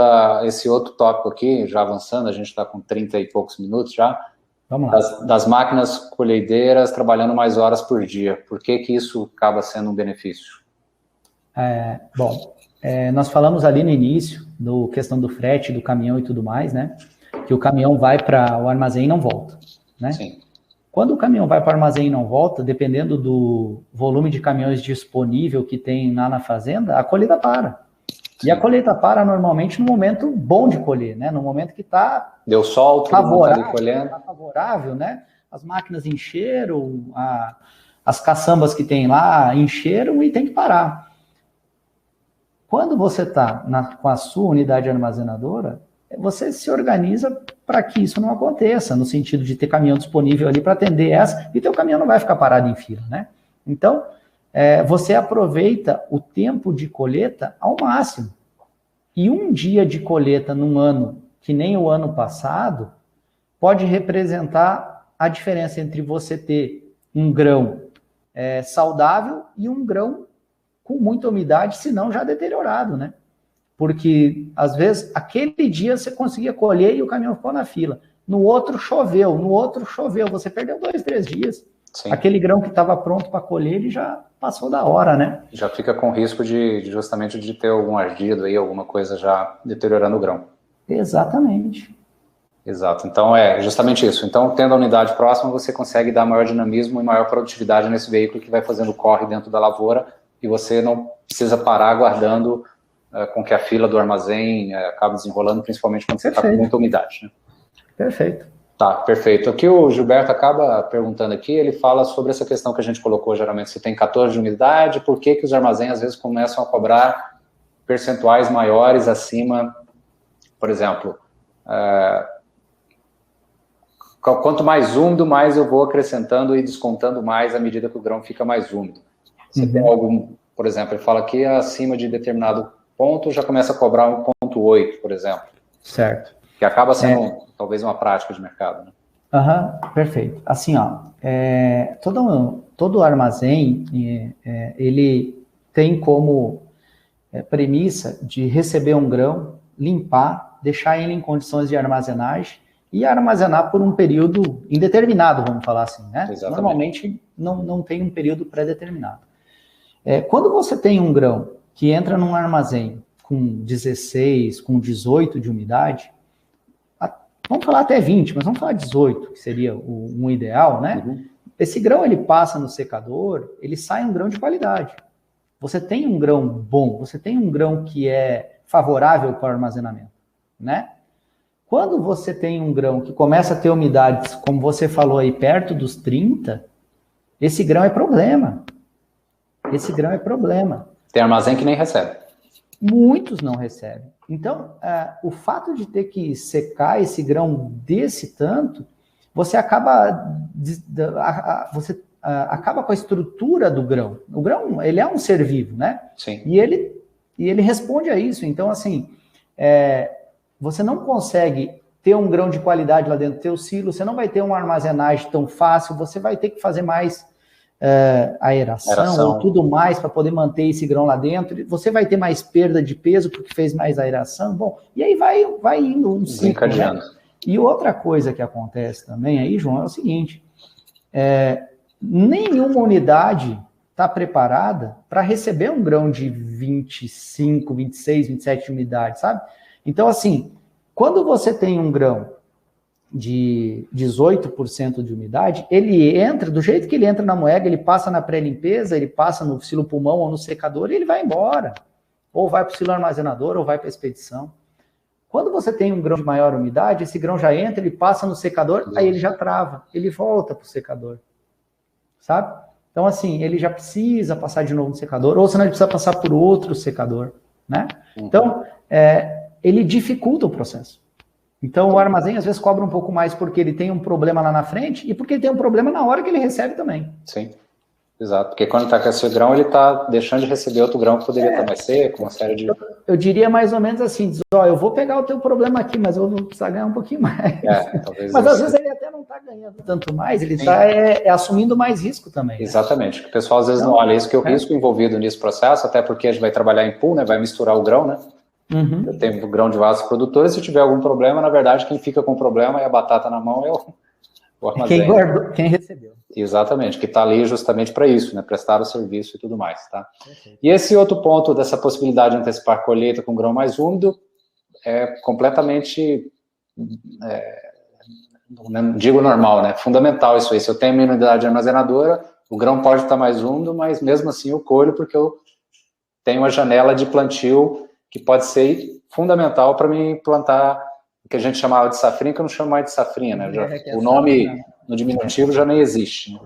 esse outro tópico aqui, já avançando, a gente está com 30 e poucos minutos já,
vamos lá.
Das máquinas colhedeiras trabalhando mais horas por dia. Por que isso acaba sendo um benefício?
Nós falamos ali no início, questão do frete, do caminhão e tudo mais, né? Que o caminhão vai para o armazém e não volta, né?
Sim.
Quando o caminhão vai para o armazém e não volta, dependendo do volume de caminhões disponível que tem lá na fazenda, a colheita para. E a colheita para normalmente no momento bom de colher, né? No momento que está
deu sol,
favorável, tá favorável, né? As máquinas encheram, as caçambas que tem lá encheram e tem que parar. Quando você está com a sua unidade armazenadora, você se organiza para que isso não aconteça, no sentido de ter caminhão disponível ali para atender essa, e teu caminhão não vai ficar parado em fila, né? Então, você aproveita o tempo de colheita ao máximo. E um dia de colheita num ano, que nem o ano passado, pode representar a diferença entre você ter um grão saudável e um grão com muita umidade, se não já deteriorado, né? Porque, às vezes, aquele dia você conseguia colher e o caminhão ficou na fila. No outro choveu, você perdeu 2, 3 dias. Sim. Aquele grão que estava pronto para colher, ele já passou da hora, né?
Já fica com risco justamente de ter algum ardido aí, alguma coisa já deteriorando o grão.
Exatamente.
Exato, então é justamente isso. Então, tendo a unidade próxima, você consegue dar maior dinamismo e maior produtividade nesse veículo que vai fazendo corre dentro da lavoura e você não precisa parar aguardando com que a fila do armazém acabe desenrolando, principalmente quando você está com muita umidade. Né?
Perfeito.
Tá, perfeito. Aqui o Gilberto acaba perguntando aqui, ele fala sobre essa questão que a gente colocou, geralmente, se tem 14 de umidade, por que os armazéns às vezes começam a cobrar percentuais maiores acima, por exemplo, quanto mais úmido, mais eu vou acrescentando e descontando mais à medida que o grão fica mais úmido. Você tem algum, por exemplo, ele fala que acima de determinado ponto já começa a cobrar 1,8, por exemplo.
Certo.
Que acaba sendo, talvez, uma prática de mercado, né?
Perfeito. Assim, todo armazém, ele tem como premissa de receber um grão, limpar, deixar ele em condições de armazenagem e armazenar por um período indeterminado, vamos falar assim, né? Exatamente. Normalmente, não tem um período pré-determinado. Quando você tem um grão que entra num armazém com 16, com 18 de umidade, vamos falar até 20, mas vamos falar 18, que seria um ideal, né? Uhum. Esse grão, ele passa no secador, ele sai um grão de qualidade. Você tem um grão bom, você tem um grão que é favorável para o armazenamento, né? Quando você tem um grão que começa a ter umidades, como você falou aí, perto dos 30, esse grão é problema. Esse grão é problema.
Tem armazém que nem recebe.
Muitos não recebem. Então, o fato de ter que secar esse grão desse tanto, você acaba com a estrutura do grão. O grão, ele é um ser vivo, né?
Sim.
E ele responde a isso. Então, assim, você não consegue ter um grão de qualidade lá dentro do teu silo, você não vai ter uma armazenagem tão fácil, você vai ter que fazer mais aeração ou tudo mais para poder manter esse grão lá dentro. Você vai ter mais perda de peso porque fez mais aeração. Bom, e aí vai indo um ciclo, né? E outra coisa que acontece também aí, João, é o seguinte: nenhuma unidade está preparada para receber um grão de 25, 26, 27 unidades, sabe? Então, assim, quando você tem um grão de 18% de umidade, ele entra, do jeito que ele entra na moega, ele passa na pré-limpeza, ele passa no silo pulmão ou no secador e ele vai embora. Ou vai para o silo armazenador, ou vai para a expedição. Quando você tem um grão de maior umidade, esse grão já entra, ele passa no secador, aí ele já trava, ele volta para o secador. Sabe? Então, assim, ele já precisa passar de novo no secador, ou senão ele precisa passar por outro secador, né? Então, ele dificulta o processo. Então, o armazém, às vezes, cobra um pouco mais porque ele tem um problema lá na frente e porque ele tem um problema na hora que ele recebe também.
Sim, exato. Porque quando está com esse grão, ele está deixando de receber outro grão que poderia estar mais seco, uma série de...
Eu diria mais ou menos assim, eu vou pegar o teu problema aqui, mas eu vou precisar ganhar um pouquinho mais.
Talvez
mas, às vezes, ele até não está ganhando tanto mais, ele está assumindo mais risco também.
Exatamente. Né? O pessoal, às vezes, não olha isso, que o risco envolvido nesse processo, até porque a gente vai trabalhar em pool, né? Vai misturar o grão, né?
Uhum.
Eu tenho grão de vasos produtores, se tiver algum problema, na verdade, quem fica com o problema e a batata na mão é o armazém.
Quem guardou, quem recebeu.
Exatamente, que está ali justamente para isso, né? Prestar o serviço e tudo mais, tá? Perfeito. E esse outro ponto dessa possibilidade de antecipar a colheita com grão mais úmido é completamente, não digo normal, né? Fundamental isso aí. Se eu tenho minha unidade armazenadora, o grão pode estar mais úmido, mas mesmo assim eu colho porque eu tenho uma janela de plantio que pode ser fundamental para me plantar o que a gente chamava de safrinha, que eu não chamo mais de safrinha, né? O nome no diminutivo já nem existe.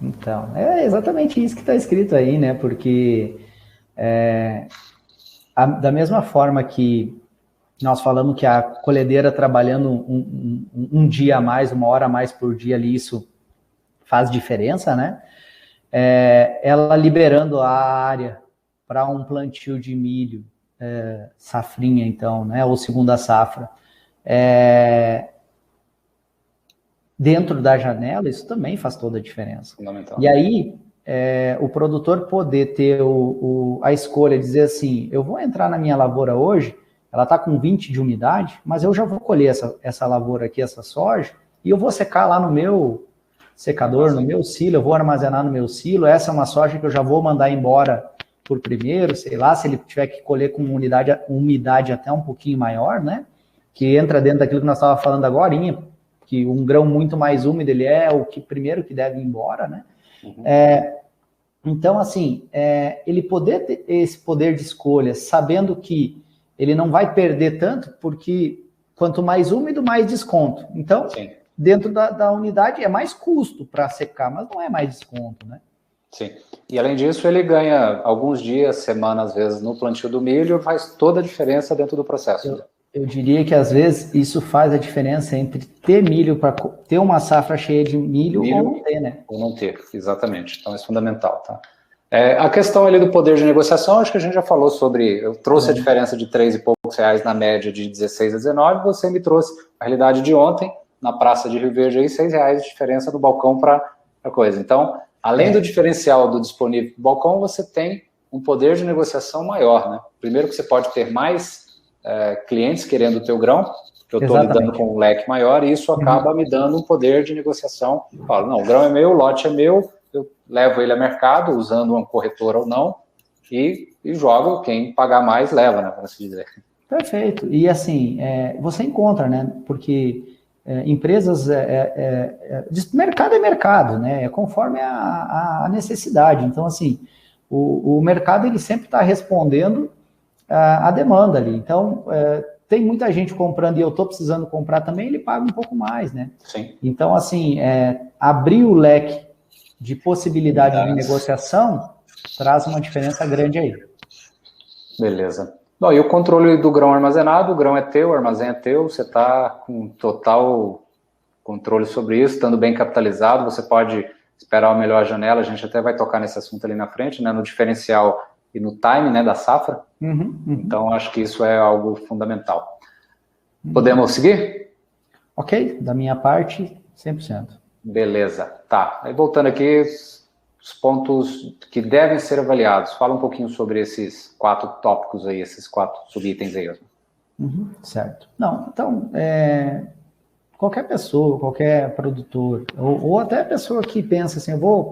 Então, é exatamente isso que está escrito aí, né? Porque da mesma forma que nós falamos que a colhedeira trabalhando um dia a mais, 1 hora a mais por dia ali, isso faz diferença, né? Ela liberando a área para um plantio de milho safrinha, então, né, ou segunda safra, dentro da janela, isso também faz toda a diferença.
Fundamental.
E aí, o produtor poder ter a escolha, dizer assim, eu vou entrar na minha lavoura hoje, ela está com 20 de umidade, mas eu já vou colher essa lavoura aqui, essa soja, e eu vou secar lá no meu secador, no meu silo, eu vou armazenar no meu silo, essa é uma soja que eu já vou mandar embora por primeiro, sei lá, se ele tiver que colher com umidade até um pouquinho maior, né, que entra dentro daquilo que nós estávamos falando agorinha, que um grão muito mais úmido, ele é o que primeiro que deve ir embora, né, então, assim, ele poder ter esse poder de escolha, sabendo que ele não vai perder tanto, porque quanto mais úmido, mais desconto. Então, sim, dentro da unidade é mais custo para secar, mas não é mais desconto, né?
Sim. E além disso, ele ganha alguns dias, semanas, às vezes, no plantio do milho, faz toda a diferença dentro do processo.
Eu diria que, às vezes, isso faz a diferença entre ter milho, para ter uma safra cheia de milho ou não ter, né?
Ou não ter, exatamente. Então, isso é fundamental, tá? A questão ali do poder de negociação, acho que a gente já falou sobre, eu trouxe a diferença de 3 e poucos reais na média de 16 a 19, você me trouxe a realidade de ontem, na Praça de Rio Verde, aí, 6 reais de diferença do balcão para a coisa. Então, além do diferencial do disponível do balcão, você tem um poder de negociação maior, né? Primeiro que você pode ter mais clientes querendo o teu grão, porque eu estou lidando com um leque maior, e isso acaba me dando um poder de negociação. Eu falo, não, o grão é meu, o lote é meu, eu levo ele a mercado, usando uma corretora ou não, e jogo, quem pagar mais leva, né, para assim dizer.
Perfeito. E assim, você encontra, né, porque empresas, mercado é mercado, né, é conforme a necessidade. Então, assim, o mercado, ele sempre está respondendo a demanda ali. Então, tem muita gente comprando e eu estou precisando comprar também, ele paga um pouco mais, né?
Sim.
Então, assim, abrir o leque de possibilidade de negociação traz uma diferença grande aí.
Beleza. Bom, e o controle do grão armazenado, o grão é teu, o armazém é teu, você está com total controle sobre isso, estando bem capitalizado, você pode esperar a melhor janela, a gente até vai tocar nesse assunto ali na frente, né, no diferencial e no time, né, da safra. Então, acho que isso é algo fundamental. Podemos seguir?
Ok, da minha parte, 100%.
Beleza, tá. Aí voltando aqui, os pontos que devem ser avaliados. Fala um pouquinho sobre esses 4 tópicos aí, esses 4 subitens aí.
Certo. Não, então, qualquer pessoa, qualquer produtor, ou até pessoa que pensa assim, eu vou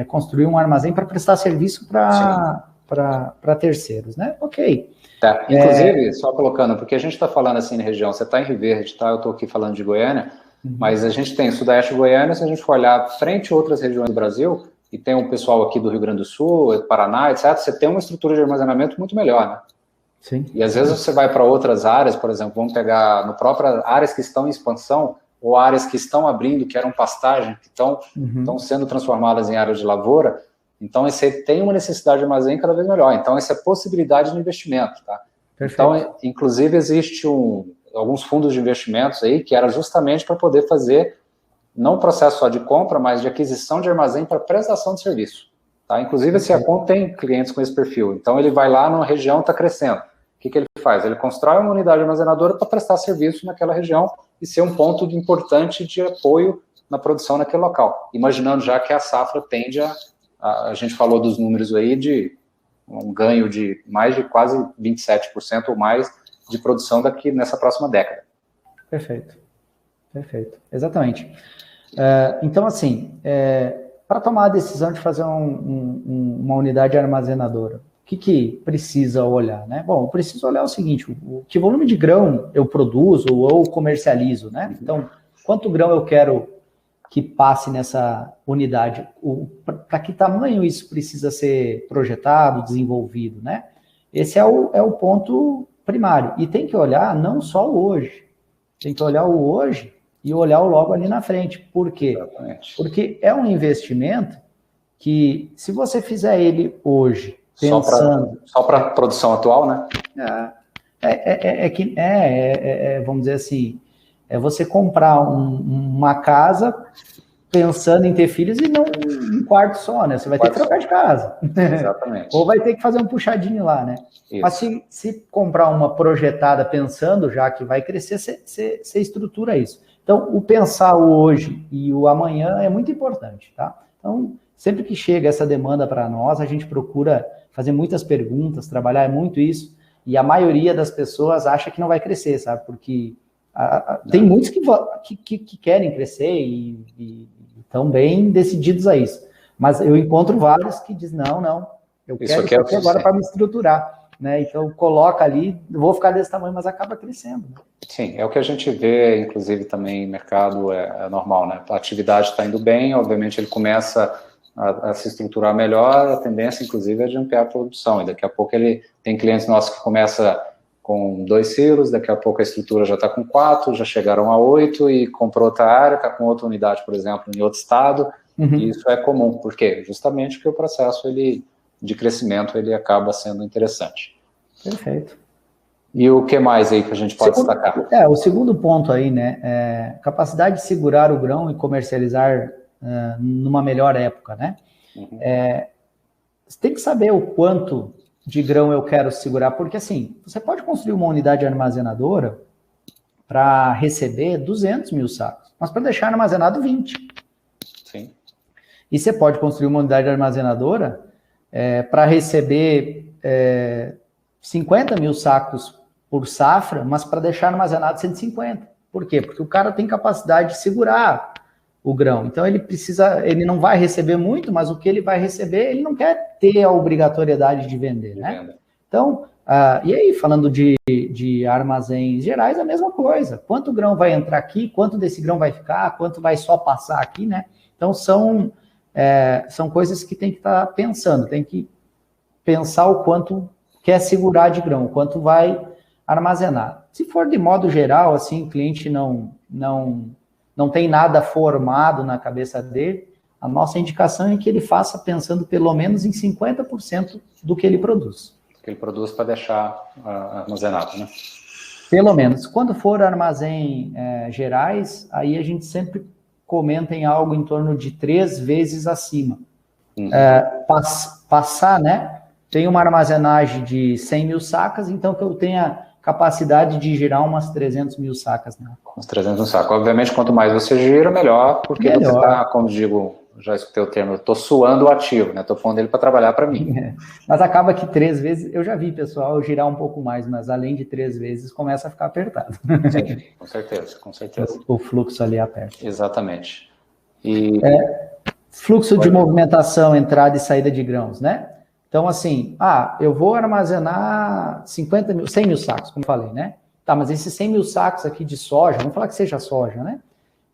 construir um armazém para prestar serviço para terceiros, né? Ok.
Tá. Inclusive, só colocando, porque a gente está falando assim na região, você está em Rio Verde, tá? Eu estou aqui falando de Goiânia, mas a gente tem Sudeste Goiânia, se a gente for olhar frente a outras regiões do Brasil, e tem um pessoal aqui do Rio Grande do Sul, Paraná, etc., você tem uma estrutura de armazenamento muito melhor, né?
Sim.
E às vezes você vai para outras áreas, por exemplo, vamos pegar no próprio áreas que estão em expansão, ou áreas que estão abrindo, que eram pastagem, que estão sendo transformadas em áreas de lavoura, então esse tem uma necessidade de armazém cada vez melhor. Então, essa é a possibilidade de investimento, tá? Perfeito. Então, inclusive, existe alguns fundos de investimentos aí que era justamente para poder fazer, não um processo só de compra, mas de aquisição de armazém para prestação de serviço. Tá? Inclusive, a Ciacon tem clientes com esse perfil. Então, ele vai lá numa região, está crescendo. O que ele faz? Ele constrói uma unidade armazenadora para prestar serviço naquela região e ser um ponto importante de apoio na produção naquele local. Imaginando já que a safra tende a gente falou dos números aí de um ganho de mais de quase 27% ou mais de produção nessa próxima década.
Perfeito. Exatamente. Então, assim, para tomar a decisão de fazer uma unidade armazenadora, o que precisa olhar, né? Bom, eu preciso olhar o seguinte, que volume de grão eu produzo ou comercializo, né? Então, quanto grão eu quero que passe nessa unidade? Para que tamanho isso precisa ser projetado, desenvolvido, né? Esse é o ponto primário. E tem que olhar não só o hoje, tem que olhar o hoje e olhar o logo ali na frente. Por quê? Exatamente. Porque é um investimento que, se você fizer ele hoje, pensando...
Só para produção atual, né?
Vamos dizer assim, você comprar uma casa pensando em ter filhos e não um quarto só, né? Você vai ter que trocar de casa.
Exatamente.
Ou vai ter que fazer um puxadinho lá, né? Isso. Mas se comprar uma projetada pensando já que vai crescer, você estrutura isso. Então, o pensar o hoje e o amanhã é muito importante, tá? Então, sempre que chega essa demanda para nós, a gente procura fazer muitas perguntas, trabalhar muito isso, e a maioria das pessoas acha que não vai crescer, sabe? Porque tem muitos que querem crescer e estão bem decididos a isso. Mas eu encontro vários que dizem, não, eu quero isso aqui agora para me estruturar. Né? Então, coloca ali, vou ficar desse tamanho, mas acaba crescendo. Né?
Sim, é o que a gente vê, inclusive, também no mercado, é normal, né? A atividade está indo bem, obviamente ele começa a se estruturar melhor, a tendência, inclusive, é de ampliar a produção, e daqui a pouco ele tem clientes nossos que começa com 2 silos, daqui a pouco a estrutura já está com 4, já chegaram a 8, e comprou outra área, está com outra unidade, por exemplo, em outro estado, e isso é comum. Por quê? Justamente porque o processo de crescimento ele acaba sendo interessante.
Perfeito.
E o que mais aí que a gente pode destacar?
O segundo ponto aí, né, capacidade de segurar o grão e comercializar numa melhor época, né? Você tem que saber o quanto de grão eu quero segurar, porque assim, você pode construir uma unidade armazenadora para receber 200 mil sacos, mas para deixar armazenado 20.
Sim.
E você pode construir uma unidade armazenadora para receber 50 mil sacos por safra, mas para deixar armazenado 150. Por quê? Porque o cara tem capacidade de segurar o grão. Então ele não vai receber muito, mas o que ele vai receber, ele não quer ter a obrigatoriedade de vender, né? Então, e aí, falando de armazéns gerais, a mesma coisa. Quanto grão vai entrar aqui, quanto desse grão vai ficar, quanto vai só passar aqui, né? Então, são coisas que tem que estar pensando, tem que pensar o quanto quer segurar de grão, o quanto vai armazenar. Se for de modo geral, assim, o cliente não tem nada formado na cabeça dele, a nossa indicação é que ele faça pensando pelo menos em 50% do que ele produz.
Que ele produz para deixar armazenado, né?
Pelo menos. Quando for armazém gerais, aí a gente sempre comenta em algo em torno de 3 vezes acima. Passar, né? Tem uma armazenagem de 100 mil sacas, então que eu tenha capacidade de girar umas 300 mil sacas. Né?
Uns 300 mil sacas. Obviamente, quanto mais você gira, melhor, porque você está, como digo, já escutei o termo, eu estou suando o ativo, né? Estou pondo ele para trabalhar para mim.
Mas acaba que 3 vezes, eu já vi pessoal girar um pouco mais, mas além de 3 vezes, começa a ficar apertado.
Sim, com certeza, com certeza.
O fluxo ali aperta.
Exatamente. E...
fluxo de movimentação, entrada e saída de grãos, né? Então, assim, eu vou armazenar 100 mil sacos, como falei, né? Tá, mas esses 100 mil sacos aqui de soja, vamos falar que seja soja, né?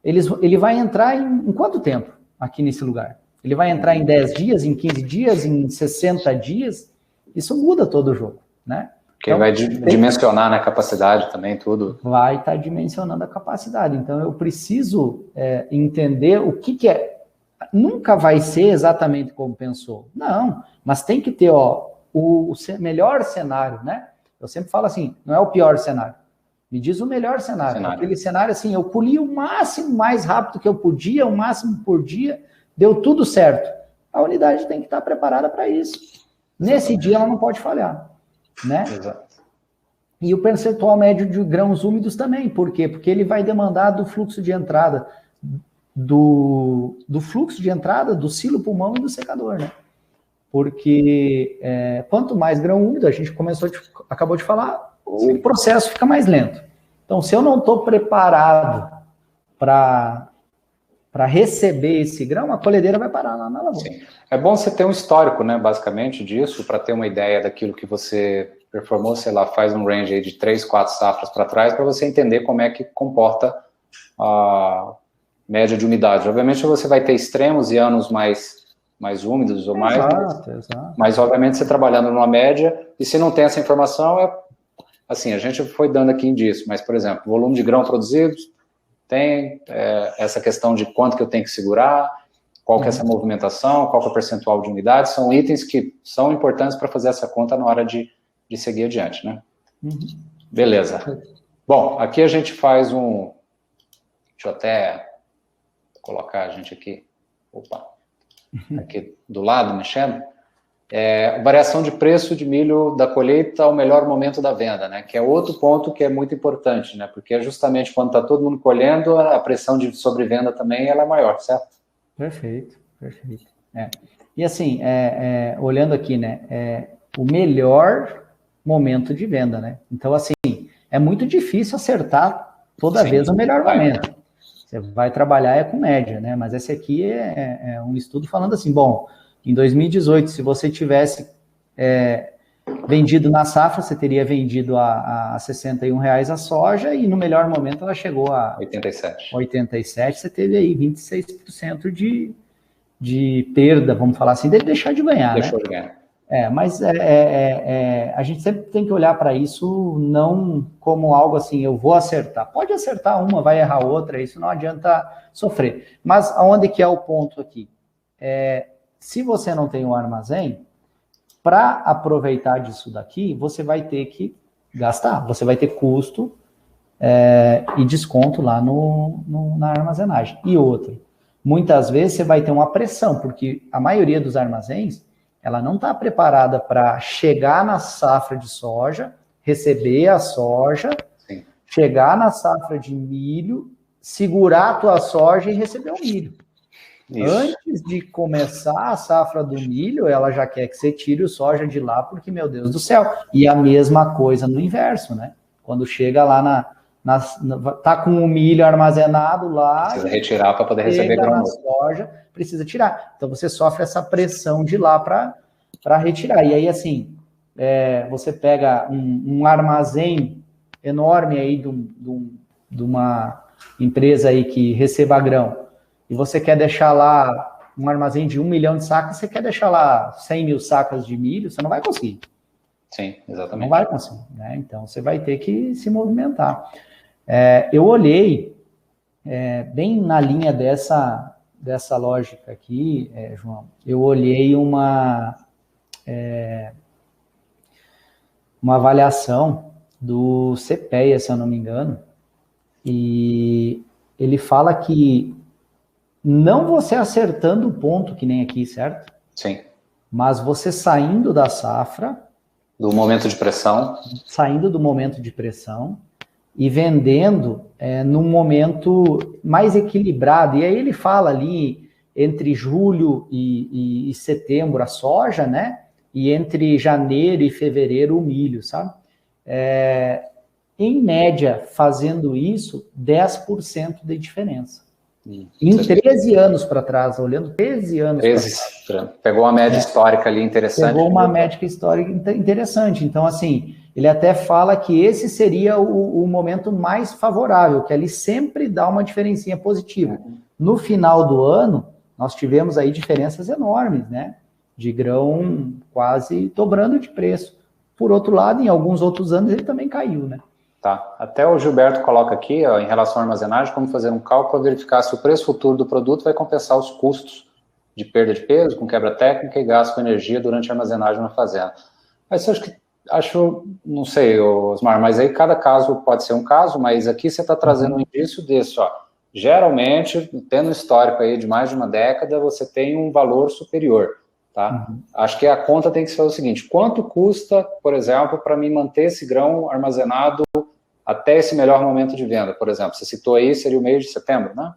Ele vai entrar em quanto tempo aqui nesse lugar? Ele vai entrar em 10 dias, em 15 dias, em 60 dias? Isso muda todo o jogo, né?
Porque então, vai dimensionar na capacidade também, tudo.
Vai estar dimensionando a capacidade. Então, eu preciso entender o que é. Nunca vai ser exatamente como pensou. Não, mas tem que ter o melhor cenário, né? Eu sempre falo assim, não é o pior cenário. Me diz o melhor cenário. Aquele cenário assim, eu colhi o máximo mais rápido que eu podia, o máximo por dia, deu tudo certo. A unidade tem que estar preparada para isso. Nesse dia ela não pode falhar, né?
Exato.
E o percentual médio de grãos úmidos também. Por quê? Porque ele vai demandar do fluxo de entrada do fluxo de entrada do silo, pulmão e do secador, né? Porque quanto mais grão úmido, a gente acabou de falar, o processo fica mais lento. Então, se eu não estou preparado para receber esse grão, a colhedeira vai parar lá na lavoura.
Sim. É bom você ter um histórico, né, basicamente, disso, para ter uma ideia daquilo que você performou, sei lá, faz um range aí de 3, 4 safras para trás, para você entender como é que comporta a média de unidades. Obviamente você vai ter extremos e anos mais úmidos ou mais,
exato.
Mas obviamente você trabalhando numa média, e se não tem essa informação, assim, a gente foi dando aqui indício, mas, por exemplo, volume de grão produzido, tem essa questão de quanto que eu tenho que segurar, qual que é essa movimentação, qual que é o percentual de unidades, são itens que são importantes para fazer essa conta na hora de seguir adiante, né? Beleza. Bom, aqui a gente faz deixa eu até colocar a gente aqui, aqui do lado, mexendo, variação de preço de milho da colheita ao melhor momento da venda, né? Que é outro ponto que é muito importante, né? Porque é justamente quando está todo mundo colhendo, a pressão de sobrevenda também ela é maior, certo?
Perfeito. E assim, olhando aqui, né? O melhor momento de venda, né? Então, assim, é muito difícil acertar toda vez o melhor momento. Você vai trabalhar com média, né? Mas esse aqui é um estudo falando assim, bom, em 2018, se você tivesse vendido na safra, você teria vendido a R$61 a soja e no melhor momento ela chegou a 87, você teve aí 26% de perda, vamos falar assim, dele deixar de ganhar,
Deixou
né?
de ganhar.
Mas a gente sempre tem que olhar para isso não como algo assim, eu vou acertar. Pode acertar uma, vai errar outra, isso não adianta sofrer. Mas aonde que é o ponto aqui? Se você não tem um armazém, para aproveitar disso daqui, você vai ter que gastar, você vai ter custo e desconto lá na armazenagem. E outra, muitas vezes você vai ter uma pressão, porque a maioria dos armazéns, ela não está preparada para chegar na safra de soja, receber a soja,
Sim.
chegar na safra de milho, segurar a tua soja e receber o milho. Isso. Antes de começar a safra do milho, ela já quer que você tire o soja de lá, porque, meu Deus do céu. E a mesma coisa no inverso, né? Quando chega lá tá com o milho armazenado lá.
Precisa retirar para poder receber grão.
Na soja, precisa tirar. Então você sofre essa pressão de lá para retirar. E aí, assim, você pega um armazém enorme aí de uma empresa aí que receba grão, e você quer deixar lá um armazém de 1 milhão de sacas, você quer deixar lá 100 mil sacas de milho, você não vai conseguir.
Sim, exatamente.
Não vai conseguir, né? Então, você vai ter que se movimentar. Eu olhei bem na linha dessa lógica aqui, João, eu olhei uma avaliação do CPEA, se eu não me engano, e ele fala que não você acertando o ponto, que nem aqui, certo?
Sim.
Mas você saindo da safra.
Do momento de pressão.
Saindo do momento de pressão e vendendo num momento mais equilibrado. E aí ele fala ali entre julho e setembro a soja, né? E entre janeiro e fevereiro o milho, sabe? Em média, fazendo isso, 10% de diferença. Em 13 anos para trás, olhando 13 anos para trás.
Pegou uma média histórica ali interessante.
Pegou uma média histórica interessante. Então, assim, ele até fala que esse seria o momento mais favorável, que ali sempre dá uma diferencinha positiva. No final do ano, nós tivemos aí diferenças enormes, né? De grão quase dobrando de preço. Por outro lado, em alguns outros anos, ele também caiu, né?
Tá. Até o Gilberto coloca aqui, ó, em relação à armazenagem, como fazer um cálculo para verificar se o preço futuro do produto vai compensar os custos de perda de peso, com quebra técnica e gasto com energia durante a armazenagem na fazenda. Mas eu não sei, Osmar, mas aí cada caso pode ser um caso, mas aqui você está trazendo um indício desse, ó. Geralmente, tendo um histórico aí de mais de uma década, você tem um valor superior, tá? Acho que a conta tem que ser o seguinte: quanto custa, por exemplo, para mim manter esse grão armazenado até esse melhor momento de venda, por exemplo? Você citou aí, seria o mês de setembro, né?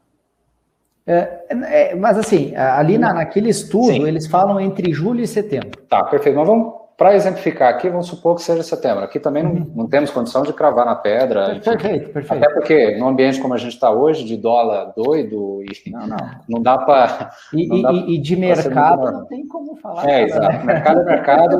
Mas assim, ali naquele estudo, sim, eles falam entre julho e setembro.
Tá, perfeito. Mas vamos, para exemplificar aqui, vamos supor que seja setembro. Aqui também não temos condição de cravar na pedra. Enfim. Perfeito. Até porque, num ambiente como a gente está hoje, de dólar doido, e não dá para...
E de mercado não tem como falar.
Exato. Né? Mercado é mercado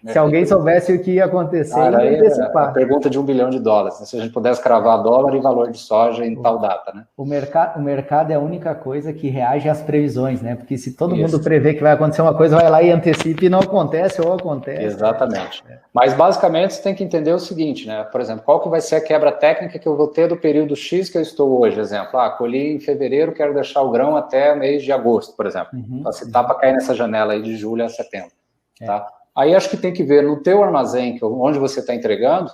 Se alguém soubesse o que ia acontecer,
ia antecipar. A pergunta de $1 bilhão, né? Se a gente pudesse cravar dólar e valor de soja em tal data, né?
O mercado é a única coisa que reage às previsões, né? Porque se todo mundo prevê que vai acontecer uma coisa, vai lá e antecipa e não acontece ou acontece.
Exatamente. Mas basicamente você tem que entender o seguinte, né? Por exemplo, qual que vai ser a quebra técnica que eu vou ter do período X que eu estou hoje, exemplo. Colhi em fevereiro, quero deixar o grão até mês de agosto, por exemplo. Para citar, para cair nessa janela aí de julho a setembro, tá? Aí acho que tem que ver no teu armazém, onde você está entregando,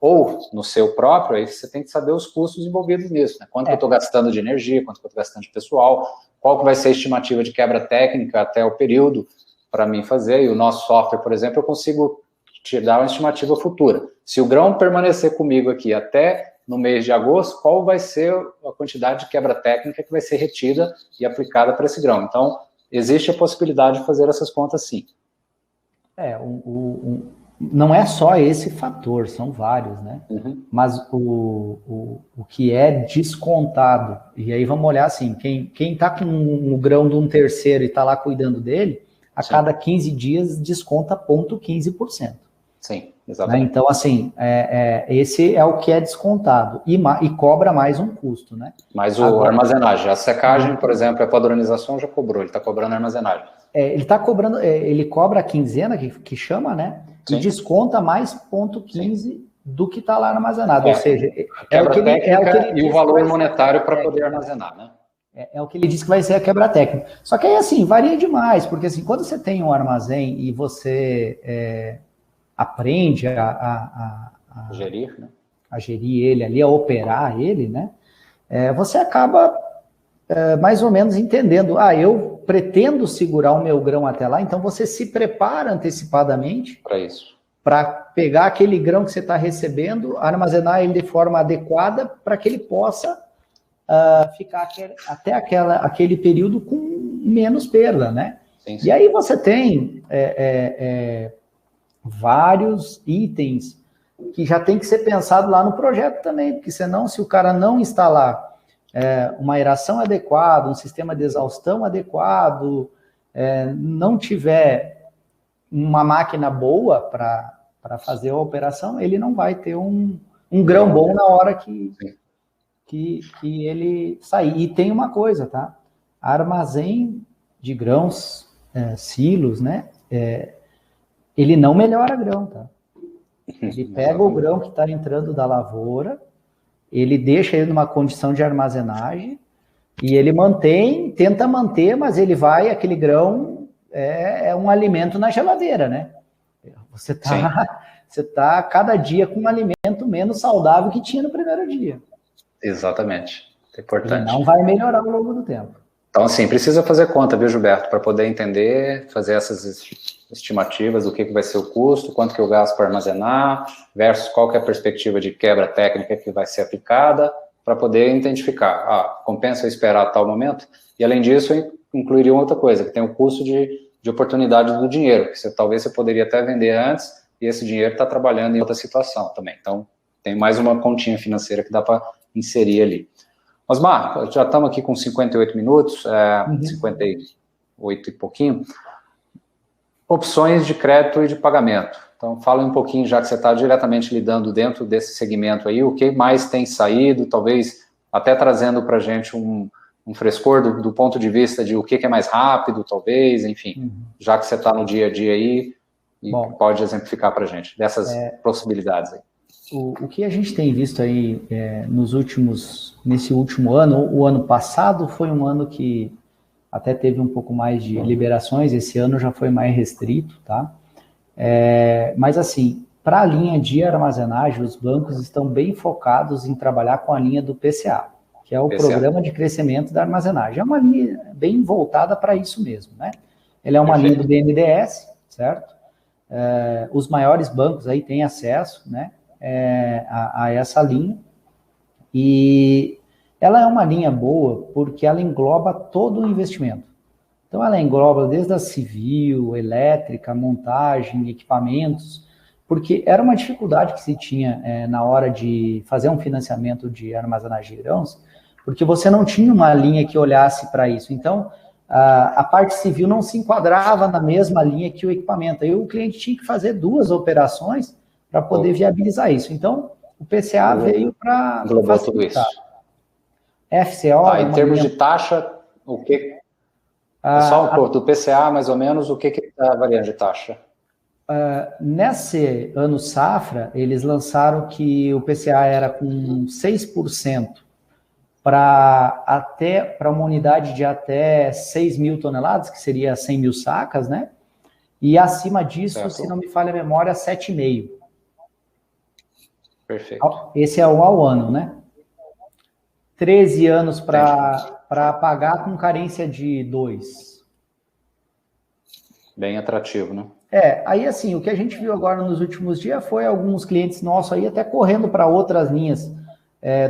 ou no seu próprio, aí você tem que saber os custos envolvidos nisso, né? Quanto que eu estou gastando de energia, quanto que eu estou gastando de pessoal, qual que vai ser a estimativa de quebra técnica até o período para mim fazer, e o nosso software, por exemplo, eu consigo te dar uma estimativa futura. Se o grão permanecer comigo aqui até no mês de agosto, qual vai ser a quantidade de quebra técnica que vai ser retida e aplicada para esse grão? Então, existe a possibilidade de fazer essas contas sim.
Não é só esse fator, são vários, né? Uhum. Mas o que é descontado, e aí vamos olhar assim, quem está com um grão de um terceiro e está lá cuidando dele, a cada 15 dias desconta 0,15%.
Sim, exatamente.
Né? Então, assim, esse é o que é descontado e cobra mais um custo, né?
Mas a armazenagem, a secagem, por exemplo, a padronização já cobrou, ele está cobrando a armazenagem.
Ele está cobrando, ele cobra a quinzena, que chama, né? Sim. E desconta mais 0,15 do que está lá armazenado. Ou seja,
quebra técnica e o valor monetário para poder armazenar, né?
É o que ele diz que vai ser a quebra técnica. Só que aí, assim, varia demais, porque assim, quando você tem um armazém e você aprende a
gerir, né?
A gerir ele ali, a operar ele, né? Você acaba mais ou menos entendendo, eu pretendo segurar o meu grão até lá, então você se prepara antecipadamente
para isso,
para pegar aquele grão que você está recebendo, armazenar ele de forma adequada para que ele possa ficar até aquele período com menos perda, né? Sim. E aí você tem vários itens que já tem que ser pensado lá no projeto também, porque senão, se o cara não instalar uma aeração adequada, um sistema de exaustão adequado, não tiver uma máquina boa para fazer a operação, ele não vai ter um grão bom na hora que ele sair. E tem uma coisa, tá? Armazém de grãos, silos, né? Ele não melhora grão, tá? Ele pega o grão que está entrando da lavoura, ele deixa ele numa condição de armazenagem e ele tenta manter, mas ele aquele grão é um alimento na geladeira, né? Você tá cada dia com um alimento menos saudável que tinha no primeiro dia.
Exatamente. É importante.
Ele não vai melhorar ao longo do tempo.
Então, assim, precisa fazer conta, viu, Gilberto, para poder entender, fazer essas estimativas do que vai ser o custo, quanto que eu gasto para armazenar, versus qual que é a perspectiva de quebra técnica que vai ser aplicada, para poder identificar, compensa eu esperar tal momento? E, além disso, eu incluiria outra coisa, que tem o custo de oportunidade do dinheiro, que talvez você poderia até vender antes, e esse dinheiro está trabalhando em outra situação também. Então, tem mais uma continha financeira que dá para inserir ali. Osmar, já estamos aqui com 58 minutos, 58 e pouquinho. Opções de crédito e de pagamento. Então, fala um pouquinho, já que você está diretamente lidando dentro desse segmento aí, o que mais tem saído, talvez até trazendo para a gente um frescor do ponto de vista de o que é mais rápido, talvez, enfim, já que você está no dia a dia aí, e pode exemplificar para a gente dessas possibilidades aí.
O que a gente tem visto aí nesse último ano, o ano passado foi um ano que até teve um pouco mais de liberações, esse ano já foi mais restrito, tá? Mas assim, para a linha de armazenagem, os bancos estão bem focados em trabalhar com a linha do PCA, que é o Programa de Crescimento da Armazenagem. É uma linha bem voltada para isso mesmo, né? Ele é uma linha do BNDES, certo? Os maiores bancos aí têm acesso, né? A essa linha, e ela é uma linha boa porque ela engloba todo o investimento. Então ela engloba desde a civil, elétrica, montagem, equipamentos, porque era uma dificuldade que se tinha na hora de fazer um financiamento de armazenagem de grãos, porque você não tinha uma linha que olhasse para isso. Então a parte civil não se enquadrava na mesma linha que o equipamento. Aí o cliente tinha que fazer duas operações para poder viabilizar isso. Então, o PCA veio para
facilitar. Tudo isso.
FCO...
em termos de taxa, o que... Só do PCA, mais ou menos, o que está variando de taxa?
Nesse ano safra, eles lançaram que o PCA era com 6% para uma unidade de até 6 mil toneladas, que seria 100 mil sacas, né? E acima disso, se não me falha a memória, 7,5%.
Perfeito.
Esse é o ao ano, né? 13 anos para pagar com carência de 2.
Bem atrativo, né?
Aí assim, o que a gente viu agora nos últimos dias foi alguns clientes nossos aí até correndo para outras linhas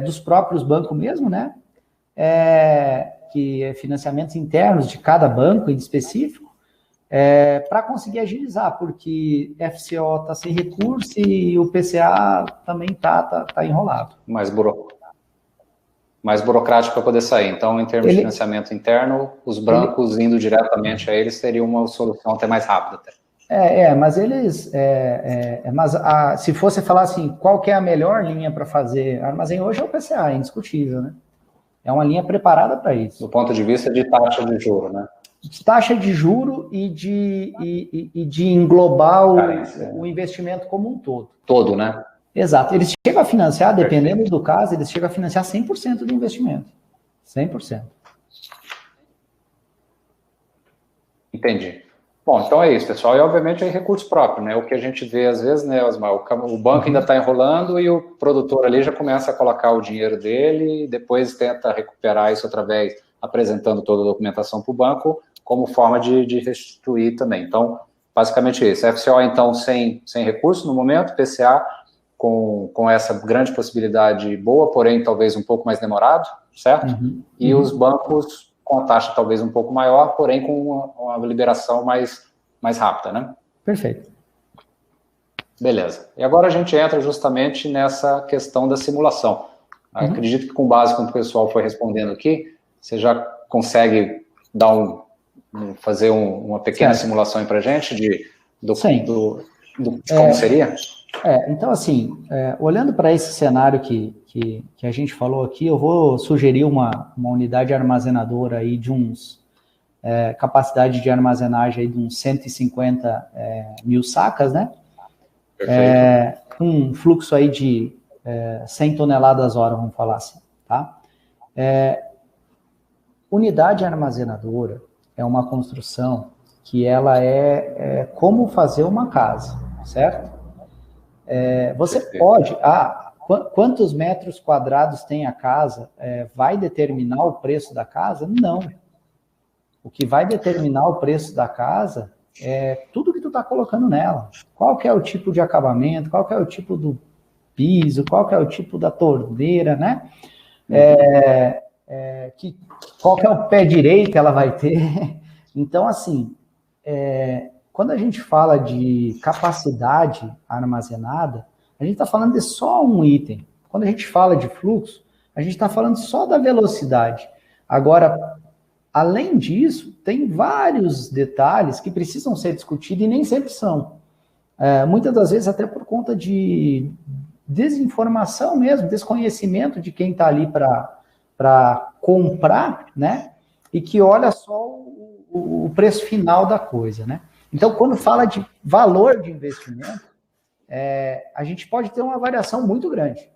dos próprios bancos mesmo, né? Que é financiamentos internos de cada banco em específico, para conseguir agilizar, porque FCO está sem recurso e o PCA também tá enrolado.
Mais burocrático para poder sair. Então, em termos de financiamento interno, os bancos indo diretamente a eles teriam uma solução até mais rápida.
Mas eles... se fosse falar assim, qual que é a melhor linha para fazer armazém hoje é o PCA, é indiscutível, né? É uma linha preparada para isso.
Do ponto de vista de taxa de juro, né?
Taxa de juro e de englobar o investimento como um todo.
Todo, né?
Exato. Eles chegam a financiar, dependendo do caso, eles chegam a financiar 100% do investimento. 100%.
Entendi. Bom, então é isso, pessoal. E, obviamente, é recurso próprio, né? O que a gente vê, às vezes, né, Osmar, o banco ainda está enrolando e o produtor ali já começa a colocar o dinheiro dele e depois tenta recuperar isso através, apresentando toda a documentação para o banco, como forma de restituir também. Então, basicamente isso. FCO, então, sem recurso no momento, PCA com essa grande possibilidade boa, porém, talvez um pouco mais demorado, certo? E os bancos com a taxa talvez um pouco maior, porém com uma liberação mais rápida, né?
Perfeito.
Beleza. E agora a gente entra justamente nessa questão da simulação. Acredito que com base no que o pessoal foi respondendo aqui, você já consegue dar fazer uma pequena simulação para a gente do como seria?
Então, assim, olhando para esse cenário que a gente falou aqui, eu vou sugerir uma unidade armazenadora aí de capacidade de armazenagem aí de uns 150 mil sacas, né? Com um fluxo aí de 100 toneladas hora, vamos falar assim, tá? Unidade armazenadora é uma construção que ela é como fazer uma casa, certo? Você pode... quantos metros quadrados tem a casa? Vai determinar o preço da casa? Não. O que vai determinar o preço da casa é tudo que tu está colocando nela. Qual que é o tipo de acabamento, qual que é o tipo do piso, qual que é o tipo da torneira, né? Qual que é o pé direito que ela vai ter. Então, assim, quando a gente fala de capacidade armazenada, a gente está falando de só um item. Quando a gente fala de fluxo, a gente está falando só da velocidade. Agora, além disso, tem vários detalhes que precisam ser discutidos e nem sempre são. Muitas das vezes até por conta de desinformação mesmo, desconhecimento de quem está ali para comprar, né? E que olha só o preço final da coisa, né? Então, quando fala de valor de investimento, a gente pode ter uma variação muito grande,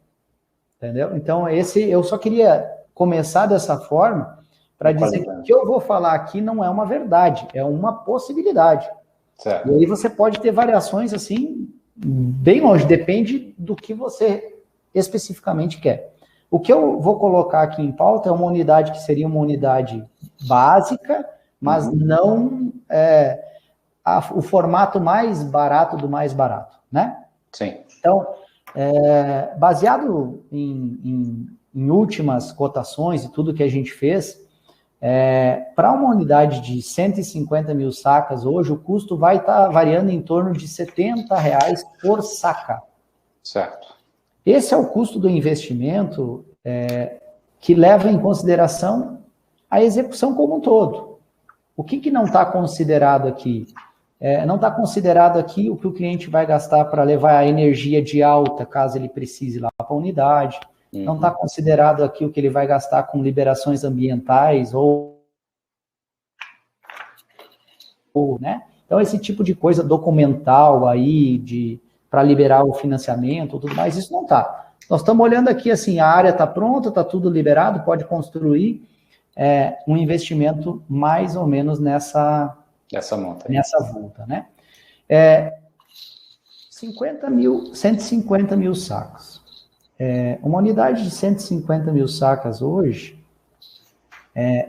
entendeu? Então, eu só queria começar dessa forma para dizer que o que eu vou falar aqui não é uma verdade, é uma possibilidade. Certo. E aí você pode ter variações, assim, bem longe, depende do que você especificamente quer. O que eu vou colocar aqui em pauta é uma unidade que seria uma unidade básica, mas não o formato mais barato do mais barato, né?
Sim.
Então, baseado em últimas cotações e tudo que a gente fez, para uma unidade de 150 mil sacas, hoje o custo vai estar variando em torno de R$70 por saca.
Certo.
Esse é o custo do investimento que leva em consideração a execução como um todo. O que não está considerado aqui? Não está considerado aqui o que o cliente vai gastar para levar a energia de alta, caso ele precise lá para a unidade. Não está considerado aqui o que ele vai gastar com liberações ambientais né? Então, esse tipo de coisa documental aí, para liberar o financiamento, tudo mais, isso não está. Nós estamos olhando aqui, assim, a área está pronta, está tudo liberado, pode construir um investimento mais ou menos nessa volta, né? 150 mil sacos. uma unidade de 150 mil sacas hoje,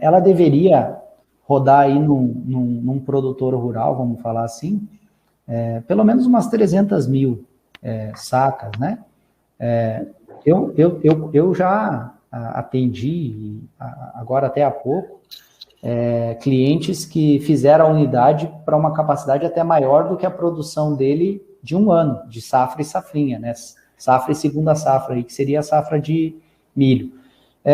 ela deveria rodar aí num produtor rural, vamos falar assim, pelo menos umas 300 mil sacas, né? Eu já atendi, agora até há pouco, clientes que fizeram a unidade para uma capacidade até maior do que a produção dele de um ano, de safra e safrinha, né? Safra e segunda safra, aí, que seria a safra de milho.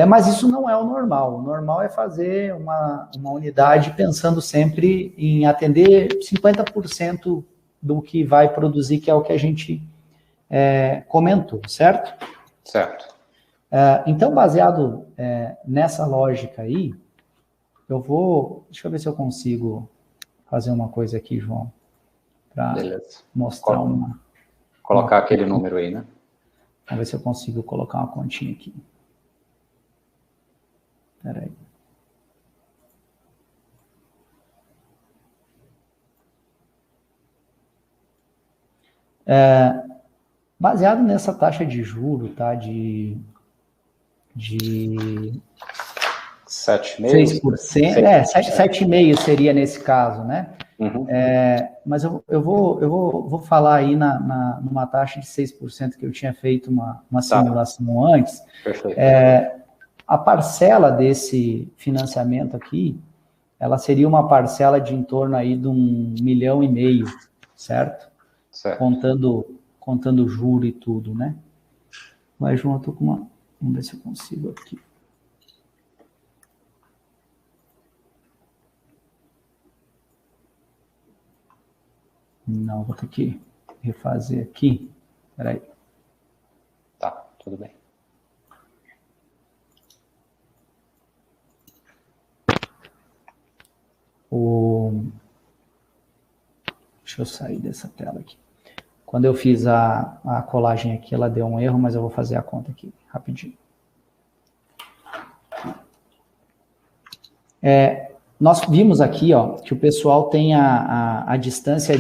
Mas isso não é o normal. O normal é fazer uma unidade pensando sempre em atender 50% do que vai produzir, que é o que a gente comentou, certo?
Certo.
Então, baseado nessa lógica aí, deixa eu ver se eu consigo fazer uma coisa aqui, João, para mostrar
colocar aquele número aí, né?
Vamos ver se eu consigo colocar uma continha aqui. Espera aí. Baseado nessa taxa de juro, tá? De
7,5%?
7,5% seria nesse caso, né?
Uhum.
Mas eu vou falar aí numa taxa de 6% que eu tinha feito uma simulação antes.
Perfeito.
A parcela desse financiamento aqui, ela seria uma parcela de em torno aí de 1,5 milhão, certo?
Certo.
Contando juro e tudo, né? Mas, João, eu tô com uma... Vamos ver se eu consigo aqui. Não, vou ter que refazer aqui. Espera aí.
Tá, tudo bem.
Deixa eu sair dessa tela aqui. Quando eu fiz a colagem aqui, ela deu um erro, mas eu vou fazer a conta aqui, rapidinho. Nós vimos aqui, ó, que o pessoal tem a distância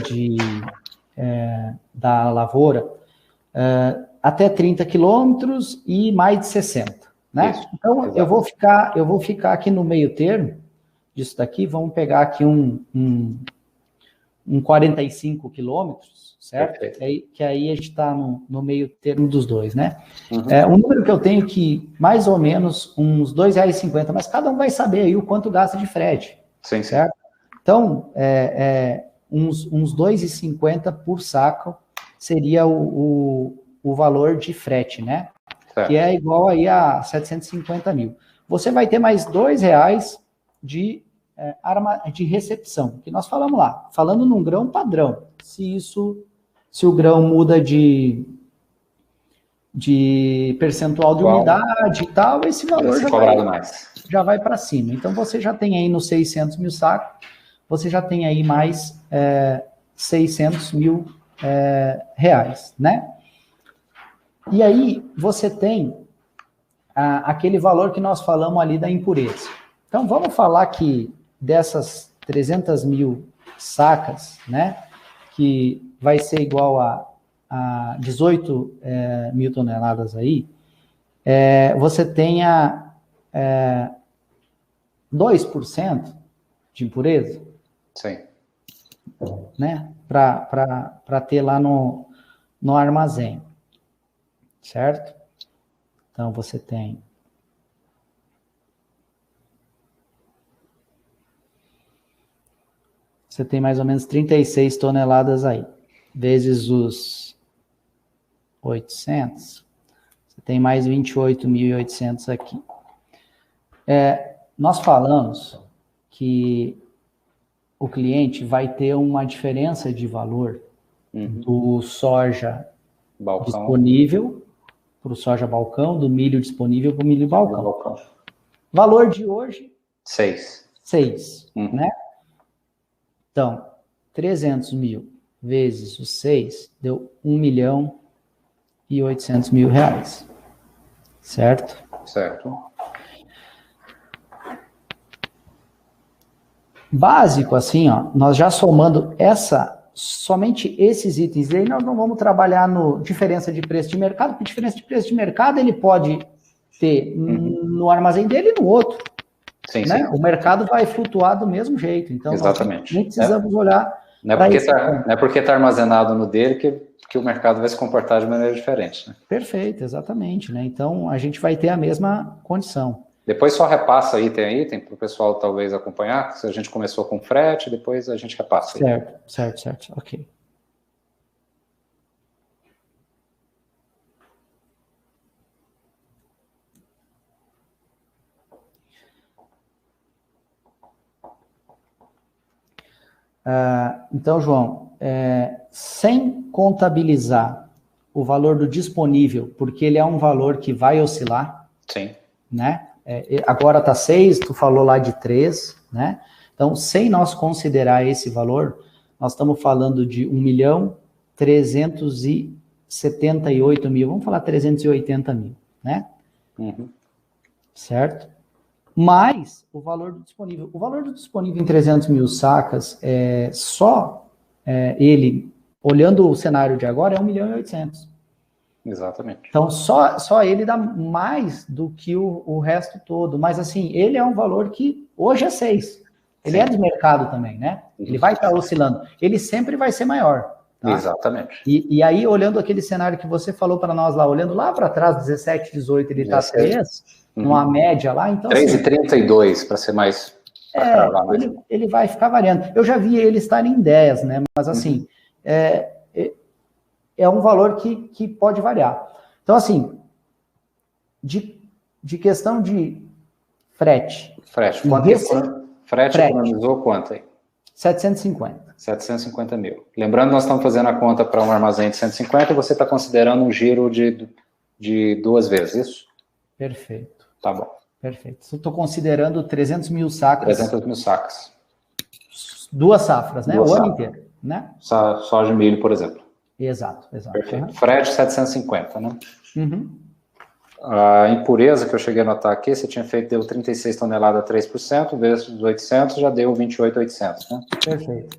da lavoura até 30 quilômetros e mais de 60, né?
Isso,
então,
exato.
eu vou ficar aqui no meio termo disso daqui, vamos pegar aqui um 45 quilômetros, certo? Que aí a gente está no meio termo dos dois, né?
Uhum.
Um número que eu tenho que, mais ou menos, uns R$2,50, mas cada um vai saber aí o quanto gasta de frete,
Sim.
certo? Então, uns R$2,50 por saco seria o valor de frete, né?
Certo.
Que é igual aí a 750 mil. Você vai ter mais R$2 de recepção, que nós falamos lá, falando num grão padrão. Se o grão muda de percentual de umidade e tal, esse valor já vai para cima. Então, você já tem aí nos 600 mil sacos, você já tem aí mais 600 mil reais, né? E aí, você tem aquele valor que nós falamos ali da impureza. Então, vamos falar que dessas 300 mil sacas, né, que vai ser igual a 18 mil toneladas aí, você tenha 2% de impureza.
Sim.
Né, para ter lá no armazém, certo? Então, você tem... Você tem mais ou menos 36 toneladas aí, vezes os 800, você tem mais 28.800 aqui. Nós falamos que o cliente vai ter uma diferença de valor do soja disponível para o soja balcão, do milho disponível para o milho balcão. Valor de hoje? 6. Né? Então, 300 mil vezes os 6 deu 1.800.000 reais. Certo?
Certo.
Básico, assim, ó, nós já somando essa somente esses itens. E aí nós não vamos trabalhar no diferença de preço de mercado, porque diferença de preço de mercado ele pode ter no armazém dele e no outro.
Sim,
né?
sim.
O mercado vai flutuar do mesmo jeito. Então,
exatamente.
Nós nem precisamos olhar
não é porque está armazenado no dele que o mercado vai se comportar de maneira diferente. Né?
Perfeito, exatamente. Né? Então, a gente vai ter a mesma condição.
Depois só repassa item a item, para o pessoal talvez acompanhar. Se a gente começou com frete, depois a gente repassa.
Certo. Ok. Então, João, sem contabilizar o valor do disponível, porque ele é um valor que vai oscilar.
Sim.
Né? Agora está 6, tu falou lá de 3, né? Então, sem nós considerar esse valor, nós estamos falando de 1.378.000, vamos falar 380 mil, né?
Uhum.
Certo? Mais o valor do disponível. O valor do disponível em 300 mil sacas, ele, olhando o cenário de agora, é 1.800.000.
Exatamente.
Então, só ele dá mais do que o resto todo. Mas, assim, ele é um valor que hoje é 6. Ele é de mercado também, né? Ele vai estar oscilando. Ele sempre vai ser maior. Tá?
Exatamente.
E aí, olhando aquele cenário que você falou para nós lá, olhando lá para trás, 17, 18, ele está 3, numa média lá. Então,
3,32, assim, para ser mais...
ele vai ficar variando. Eu já vi ele estar em 10, né? Mas, assim... é um valor que pode variar. Então, assim, de questão de frete.
Frete. Frete economizou quanto aí?
750.
750 mil. Lembrando, nós estamos fazendo a conta para um armazém de 150 e você está considerando um giro de 2 vezes, isso?
Perfeito.
Tá bom.
Perfeito. Eu estou considerando 300 mil sacas.
300 mil sacas.
2 safras, né? O ano inteiro, né?
Soja e milho, por exemplo.
Exato.
Perfeito. Frete 750, né?
Uhum.
A impureza que eu cheguei a notar aqui, você tinha feito, deu 36 toneladas, 3%, vezes os 800, já deu 28.800, né?
Perfeito.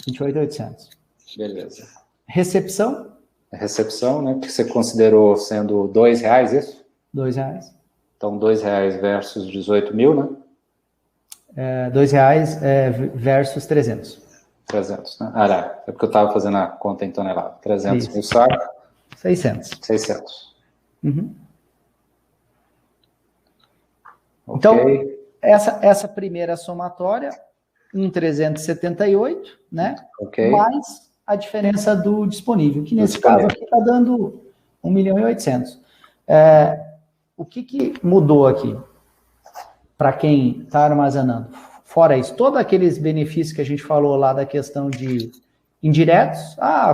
28.800.
Beleza.
Recepção?
Recepção, né? Que você considerou sendo R$2, isso?
R$2.
Então, R$2 versus 18 mil, né?
R$2 versus 300.
300, né? É porque eu estava fazendo a conta em tonelada. 300 mil sacos. 600.
Uhum.
Okay.
Então, essa primeira somatória, 1.378, né?
Okay.
Mais a diferença do disponível, que nesse caso aqui está dando 1.800.000. O que mudou aqui para quem está armazenando? Fora isso, todos aqueles benefícios que a gente falou lá da questão de indiretos, a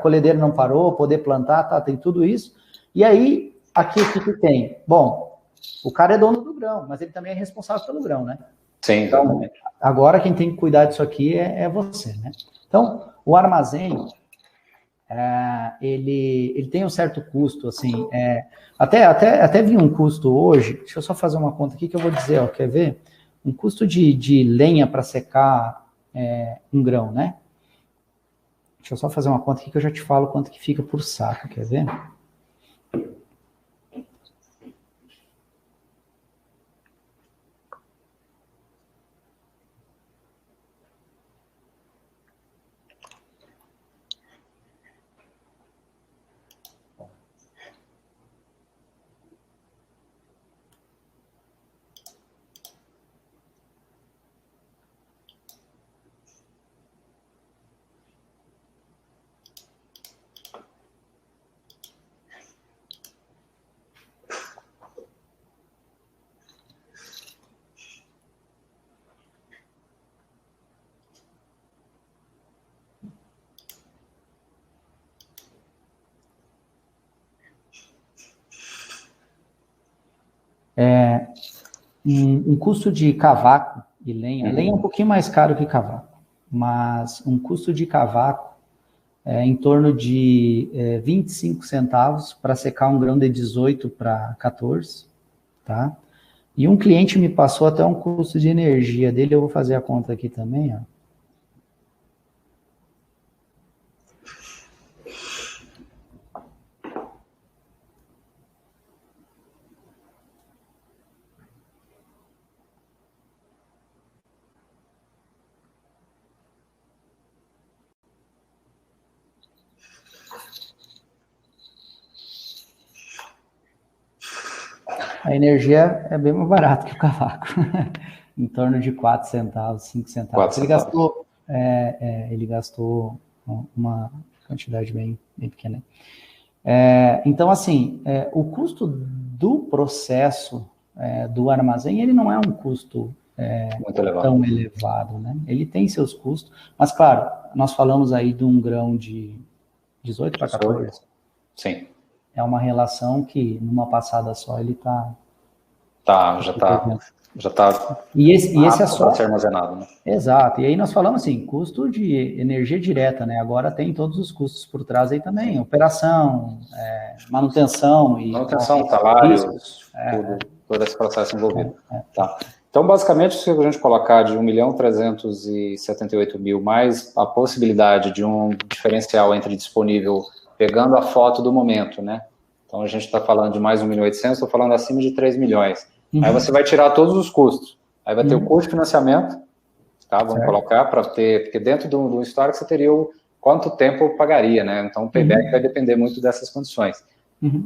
colhedeira não parou, poder plantar, tá, tem tudo isso. E aí, aqui o que tem? Bom, o cara é dono do grão, mas ele também é responsável pelo grão, né?
Sim, exatamente.
Então, agora quem tem que cuidar disso aqui é você, né? Então, o armazém, ele tem um certo custo, assim, até vi um custo hoje, deixa eu só fazer uma conta aqui que eu vou dizer, ó, quer ver? Um custo de lenha para secar um grão, né? Deixa eu só fazer uma conta aqui que eu já te falo quanto que fica por saco, quer ver? Um custo de cavaco e lenha. Lenha é um pouquinho mais caro que cavaco, mas um custo de cavaco em torno de 25 centavos para secar um grão de 18 para 14, tá? E um cliente me passou até um custo de energia dele, eu vou fazer a conta aqui também, ó. A energia é bem mais barata que o cavaco, em torno de 4 centavos, 5 centavos. Ele gastou uma quantidade bem pequena. Então, assim, o custo do processo do armazém, ele não é um custo tão elevado, né? Ele tem seus custos, mas, claro, nós falamos aí de um grão de 18 para 14.
Sim.
É uma relação que, numa passada só, ele está...
Já está
e esse é só
ser armazenado, né?
Exato. E aí nós falamos assim, custo de energia direta, né? Agora tem todos os custos por trás aí também, operação, manutenção e
salários, todo esse processo envolvido. Tá. Então, basicamente, se a gente colocar de 1.378.000 mais a possibilidade de um diferencial entre disponível, pegando a foto do momento, né? Então, a gente está falando de mais 1.800.000, estou falando acima de 3 milhões. Aí você vai tirar todos os custos. Aí vai ter o custo de financiamento, tá? Vamos colocar para ter, porque dentro do histórico você teria quanto tempo eu pagaria, né? Então, o payback vai depender muito dessas condições.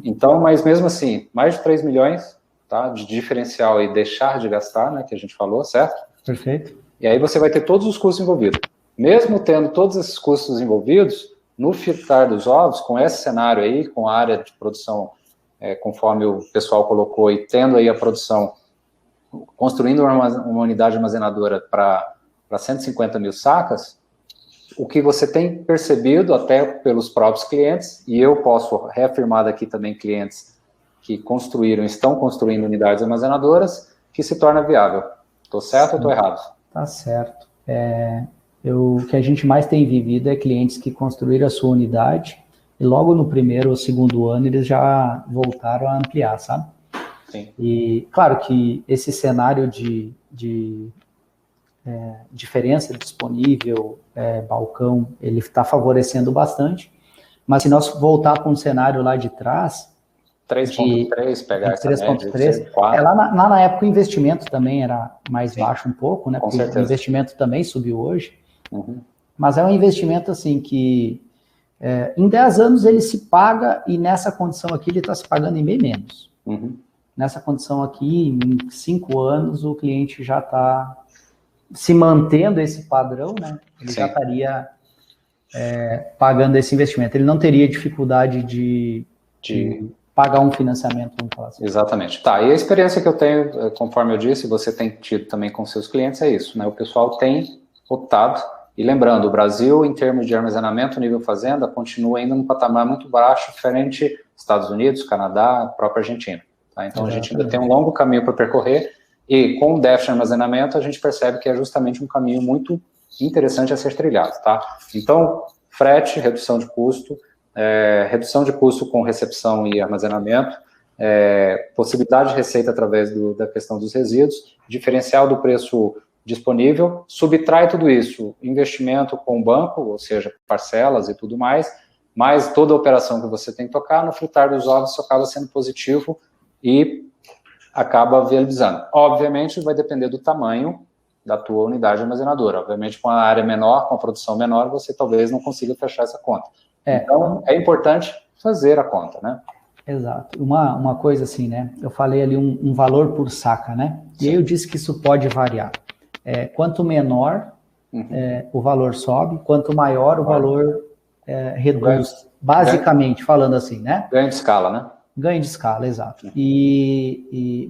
Então, mas mesmo assim, mais de 3 milhões, tá? De diferencial e deixar de gastar, né? Que a gente falou, certo?
Perfeito.
E aí você vai ter todos os custos envolvidos. Mesmo tendo todos esses custos envolvidos, no fritar dos ovos, com esse cenário aí, com a área de produção, conforme o pessoal colocou, e tendo aí a produção, construindo uma unidade armazenadora para 150 mil sacas, o que você tem percebido até pelos próprios clientes, e eu posso reafirmar daqui também clientes que estão construindo unidades armazenadoras, que se torna viável. Estou certo ou estou errado?
Tá certo. O que a gente mais tem vivido é clientes que construíram a sua unidade e logo no primeiro ou segundo ano eles já voltaram a ampliar, sabe?
Sim.
E claro que esse cenário de diferença disponível, balcão, ele está favorecendo bastante, mas se nós voltar para um cenário lá de trás...
3.3, pegar essa
3.3, lá na época o investimento também era mais baixo um pouco, né? Porque o investimento também subiu hoje. Mas é um investimento assim que em 10 anos ele se paga e nessa condição aqui ele está se pagando em bem menos. Nessa condição aqui, em 5 anos, o cliente já está se mantendo esse padrão, né? Ele já estaria pagando esse investimento. Ele não teria dificuldade de pagar um financiamento, vamos falar assim.
Exatamente. Tá, e a experiência que eu tenho, conforme eu disse, você tem tido também com seus clientes, é isso, né? O pessoal tem optado, e lembrando, o Brasil, em termos de armazenamento nível fazenda, continua ainda num patamar muito baixo, diferente dos Estados Unidos, Canadá, própria Argentina. Tá? Então, a gente ainda tem um longo caminho para percorrer, e com o déficit de armazenamento, a gente percebe que é justamente um caminho muito interessante a ser trilhado, tá? Então, frete, redução de custo com recepção e armazenamento, possibilidade de receita através da questão dos resíduos, diferencial do preço disponível, subtrai tudo isso, investimento com o banco, ou seja, parcelas e tudo mais toda a operação que você tem que tocar, no fritar dos ovos isso acaba sendo positivo e acaba viabilizando. Obviamente vai depender do tamanho da tua unidade armazenadora, obviamente com a área menor, com a produção menor, você talvez não consiga fechar essa conta. Então, é importante fazer a conta, né?
Exato. Uma coisa assim, né? Eu falei ali um valor por saca, né? E aí eu disse que isso pode variar. Quanto menor, o valor sobe, quanto maior o valor reduz. Basicamente, falando assim, né?
Ganho de escala, né?
Ganho de escala, exato.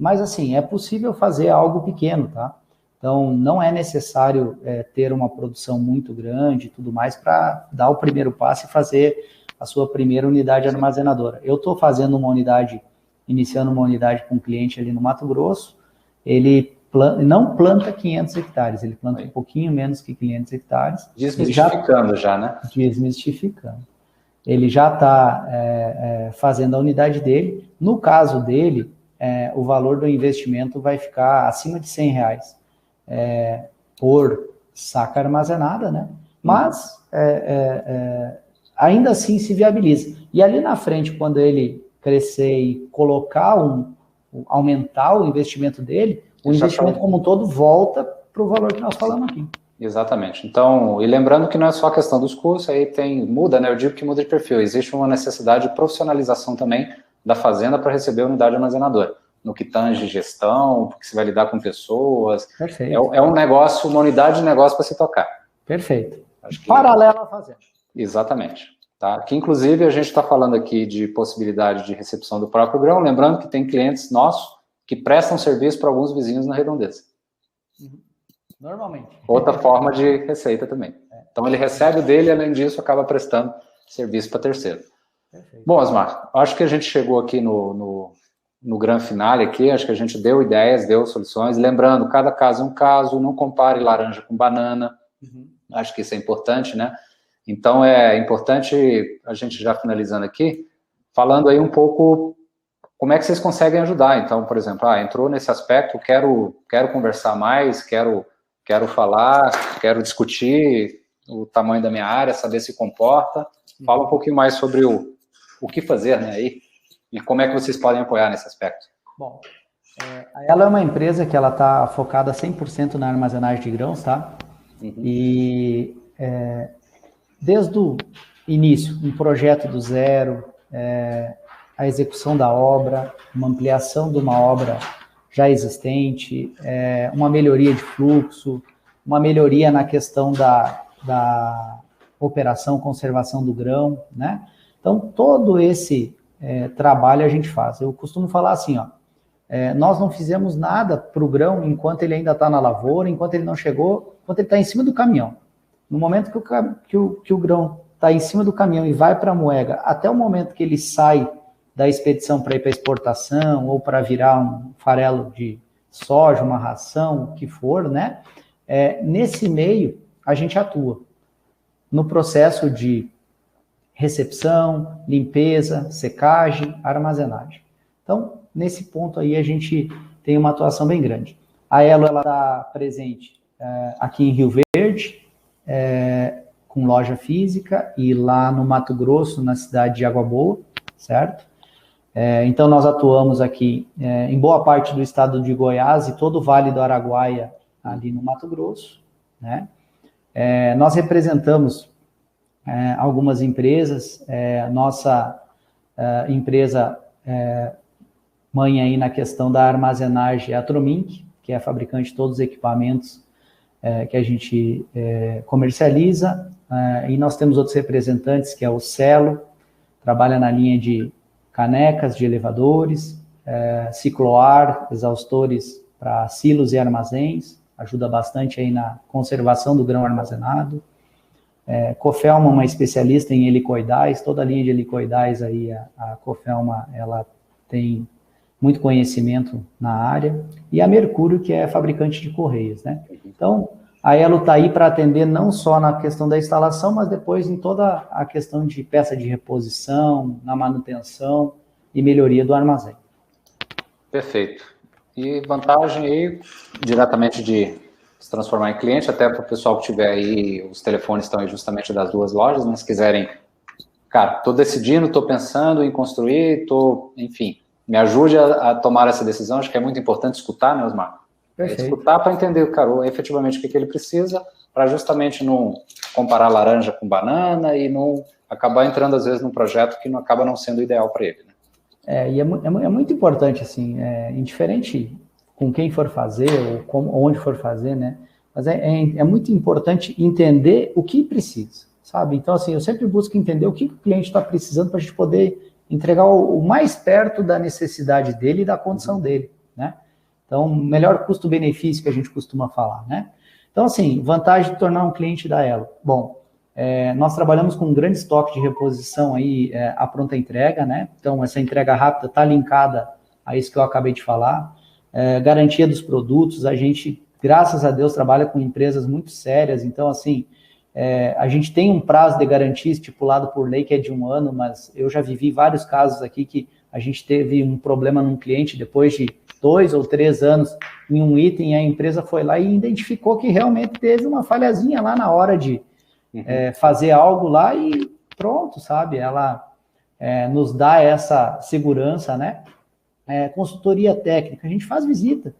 Mas assim, é possível fazer algo pequeno, tá? Então, não é necessário ter uma produção muito grande e tudo mais para dar o primeiro passo e fazer a sua primeira unidade armazenadora. Eu estou iniciando uma unidade com um cliente ali no Mato Grosso, ele não planta 500 hectares, ele planta um pouquinho menos que 500 hectares.
Desmistificando já, né?
Desmistificando. Ele já está fazendo a unidade dele. No caso dele, o valor do investimento vai ficar acima de R$100 por saca armazenada, né? Mas ainda assim se viabiliza. E ali na frente, quando ele crescer e aumentar o investimento dele, o investimento como um todo volta para o valor que nós falamos aqui.
Exatamente. Então, e lembrando que não é só a questão dos custos, aí muda, né? Eu digo que muda de perfil. Existe uma necessidade de profissionalização também da fazenda para receber a unidade armazenadora. no que tange gestão, porque você vai lidar com pessoas.
Perfeito.
É um negócio, uma unidade de negócio para se tocar.
Perfeito. Paralelo a fazer.
Exatamente. Tá? Que, inclusive, a gente está falando aqui de possibilidade de recepção do próprio grão, lembrando que tem clientes nossos que prestam serviço para alguns vizinhos na redondeza.
Normalmente.
Outra forma de receita também. Então, ele recebe o dele e, além disso, acaba prestando serviço para terceiro. Perfeito. Bom, Osmar, acho que a gente chegou aqui no grande finale aqui, acho que a gente deu ideias, deu soluções. Lembrando, cada caso é um caso, não compare laranja com banana. Acho que isso é importante, né? Então, é importante, a gente já finalizando aqui, falando aí um pouco como é que vocês conseguem ajudar. Então, por exemplo, entrou nesse aspecto, quero conversar mais, quero falar, quero discutir o tamanho da minha área, saber se comporta. Fala um pouquinho mais sobre o que fazer, né, aí, e como é que vocês podem apoiar nesse aspecto.
Bom, ela é uma empresa que ela está focada 100% na armazenagem de grãos, tá? E desde o início, um projeto do zero, a execução da obra, uma ampliação de uma obra já existente, uma melhoria de fluxo, uma melhoria na questão da operação, conservação do grão, né? Então, todo esse trabalho a gente faz. Eu costumo falar assim, ó, nós não fizemos nada para o grão enquanto ele ainda está na lavoura, enquanto ele não chegou, enquanto ele está em cima do caminhão. No momento que o grão está em cima do caminhão e vai para a moega, até o momento que ele sai da expedição para ir para exportação ou para virar um farelo de soja, uma ração, o que for, né? Nesse meio, a gente atua no processo de recepção, limpeza, secagem, armazenagem. Então, nesse ponto aí, a gente tem uma atuação bem grande. A Elo está presente aqui em Rio Verde, com loja física, e lá no Mato Grosso, na cidade de Água Boa, certo? Então, nós atuamos aqui em boa parte do estado de Goiás e todo o Vale do Araguaia, ali no Mato Grosso, né? Nós representamos algumas empresas, nossa empresa mãe aí na questão da armazenagem é a Tromink, que é a fabricante de todos os equipamentos que a gente comercializa, e nós temos outros representantes, que é o Celo, trabalha na linha de canecas de elevadores, Cicloar, exaustores para silos e armazéns, ajuda bastante aí na conservação do grão armazenado. Cofelma, uma especialista em helicoidais, toda a linha de helicoidais aí, a Cofelma, ela tem muito conhecimento na área, e a Mercúrio, que é fabricante de correias, né? Então, a Elo está aí para atender não só na questão da instalação, mas depois em toda a questão de peça de reposição, na manutenção e melhoria do armazém.
Perfeito. E vantagem aí, diretamente de se transformar em cliente, até para o pessoal que tiver aí, os telefones estão aí justamente das duas lojas, mas se quiserem, cara, estou decidindo, estou pensando em construir, enfim, me ajude a tomar essa decisão. Acho que é muito importante escutar, né, Osmar? Escutar para entender, cara, efetivamente o que ele precisa, para justamente não comparar laranja com banana e não acabar entrando, às vezes, num projeto que acaba não sendo ideal para ele, né?
E é muito importante, assim, indiferente com quem for fazer ou onde for fazer, né? Mas é muito importante entender o que precisa, sabe? Então, assim, eu sempre busco entender o que o cliente está precisando para a gente poder entregar o mais perto da necessidade dele e da condição dele, né? Então, melhor custo-benefício que a gente costuma falar, né? Então, assim, vantagem de tornar um cliente da Elo. Bom, nós trabalhamos com um grande estoque de reposição aí, a pronta entrega, né? Então, essa entrega rápida está linkada a isso que eu acabei de falar. Garantia dos produtos, a gente, graças a Deus, trabalha com empresas muito sérias. Então, assim, a gente tem um prazo de garantia estipulado por lei que é de 1 ano, mas eu já vivi vários casos aqui que a gente teve um problema num cliente depois de 2 ou 3 anos em um item, a empresa foi lá e identificou que realmente teve uma falhazinha lá na hora de fazer algo lá e pronto, sabe? Ela nos dá essa segurança, né? Consultoria técnica, a gente faz visita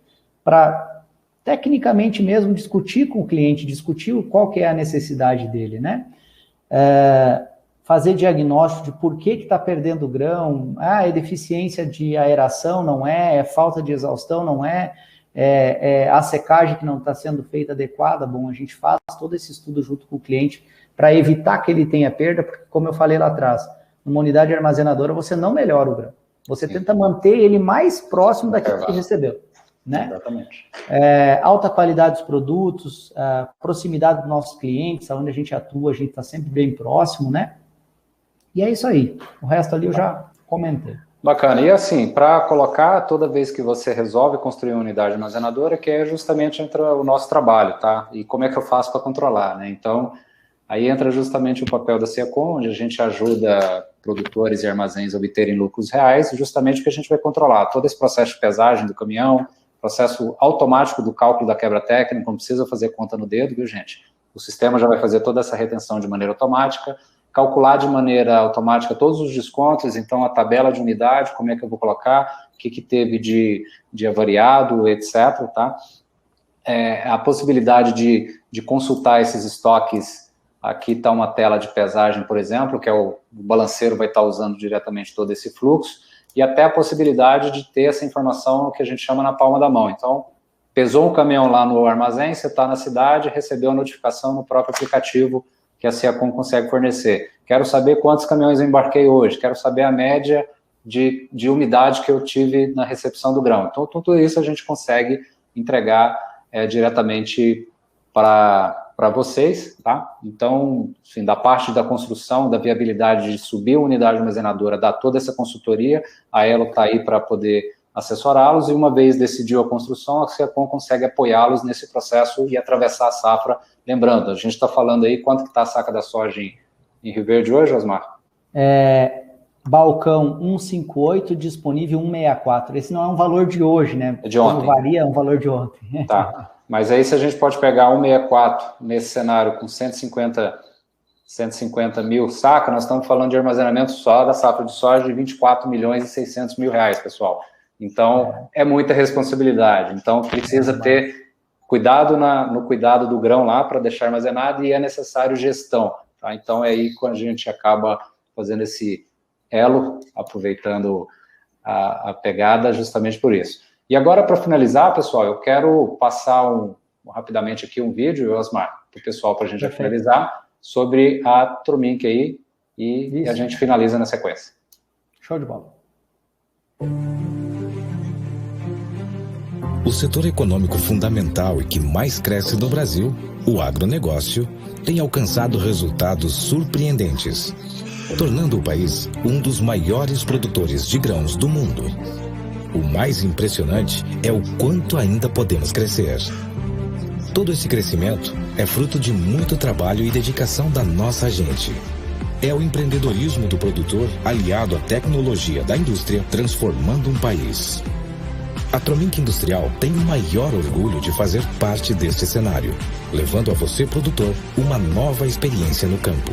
para tecnicamente mesmo discutir com o cliente, discutir qual que é a necessidade dele, né? fazer diagnóstico de por que está perdendo grão, é deficiência de aeração, não é falta de exaustão, não é a secagem que não está sendo feita adequada. Bom, a gente faz todo esse estudo junto com o cliente para evitar que ele tenha perda, porque, como eu falei lá atrás, numa unidade armazenadora você não melhora o grão, você tenta manter ele mais próximo daquilo que recebeu. Né?
Exatamente.
Alta qualidade dos produtos, proximidade dos nossos clientes, onde a gente atua, a gente está sempre bem próximo, né? E é isso aí. O resto ali eu já comentei.
Bacana. E assim, para colocar, toda vez que você resolve construir uma unidade armazenadora, que é justamente o nosso trabalho, tá? E como é que eu faço para controlar, né? Então, aí entra justamente o papel da Secom, onde a gente ajuda produtores e armazéns a obterem lucros reais, justamente porque a gente vai controlar todo esse processo de pesagem do caminhão, processo automático do cálculo da quebra técnica, não precisa fazer conta no dedo, viu, gente? O sistema já vai fazer toda essa retenção de maneira automática, calcular de maneira automática todos os descontos, então a tabela de unidade, como é que eu vou colocar, o que teve de avariado, etc., tá? A possibilidade de consultar esses estoques, aqui está uma tela de pesagem, por exemplo, que o balanceiro vai estar usando diretamente todo esse fluxo, e até a possibilidade de ter essa informação que a gente chama na palma da mão. Então, pesou um caminhão lá no armazém, você está na cidade, recebeu a notificação no próprio aplicativo que a Secom consegue fornecer. Quero saber quantos caminhões eu embarquei hoje, quero saber a média de umidade que eu tive na recepção do grão. Então, tudo isso a gente consegue entregar diretamente para vocês, tá? Então, assim, da parte da construção, da viabilidade de subir a unidade armazenadora, dar toda essa consultoria, a Elo está aí para poder assessorá-los, e uma vez decidiu a construção, a Secom consegue apoiá-los nesse processo e atravessar a safra. Lembrando, a gente está falando aí, quanto que está a saca da soja em Rio Verde hoje, Osmar?
Balcão 158, disponível 164. Esse não é um valor de hoje, né?
É de ontem.
Como varia, é um valor de ontem.
Tá. Mas aí, se a gente pode pegar 164 nesse cenário com 150 mil saca, nós estamos falando de armazenamento só da safra de soja de 24 milhões e 600 mil reais, pessoal. Então, é muita responsabilidade. Então, precisa ter cuidado no cuidado do grão lá para deixar armazenado, e é necessário gestão. Tá? Então, é aí quando a gente acaba fazendo esse elo, aproveitando a pegada justamente por isso. E agora, para finalizar, pessoal, eu quero passar rapidamente aqui um vídeo, Osmar, para o pessoal, para a gente já finalizar, sobre a Tromink aí, e a gente finaliza na sequência.
Show de bola.
O setor econômico fundamental e que mais cresce no Brasil, o agronegócio, tem alcançado resultados surpreendentes, tornando o país um dos maiores produtores de grãos do mundo. O mais impressionante é o quanto ainda podemos crescer. Todo esse crescimento é fruto de muito trabalho e dedicação da nossa gente. É o empreendedorismo do produtor aliado à tecnologia da indústria transformando um país. A Tromink Industrial tem o maior orgulho de fazer parte deste cenário, levando a você, produtor, uma nova experiência no campo.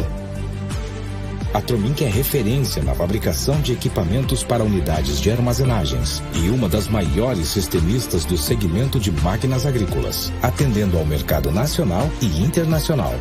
A Tromink é referência na fabricação de equipamentos para unidades de armazenagens e uma das maiores sistemistas do segmento de máquinas agrícolas, atendendo ao mercado nacional e internacional.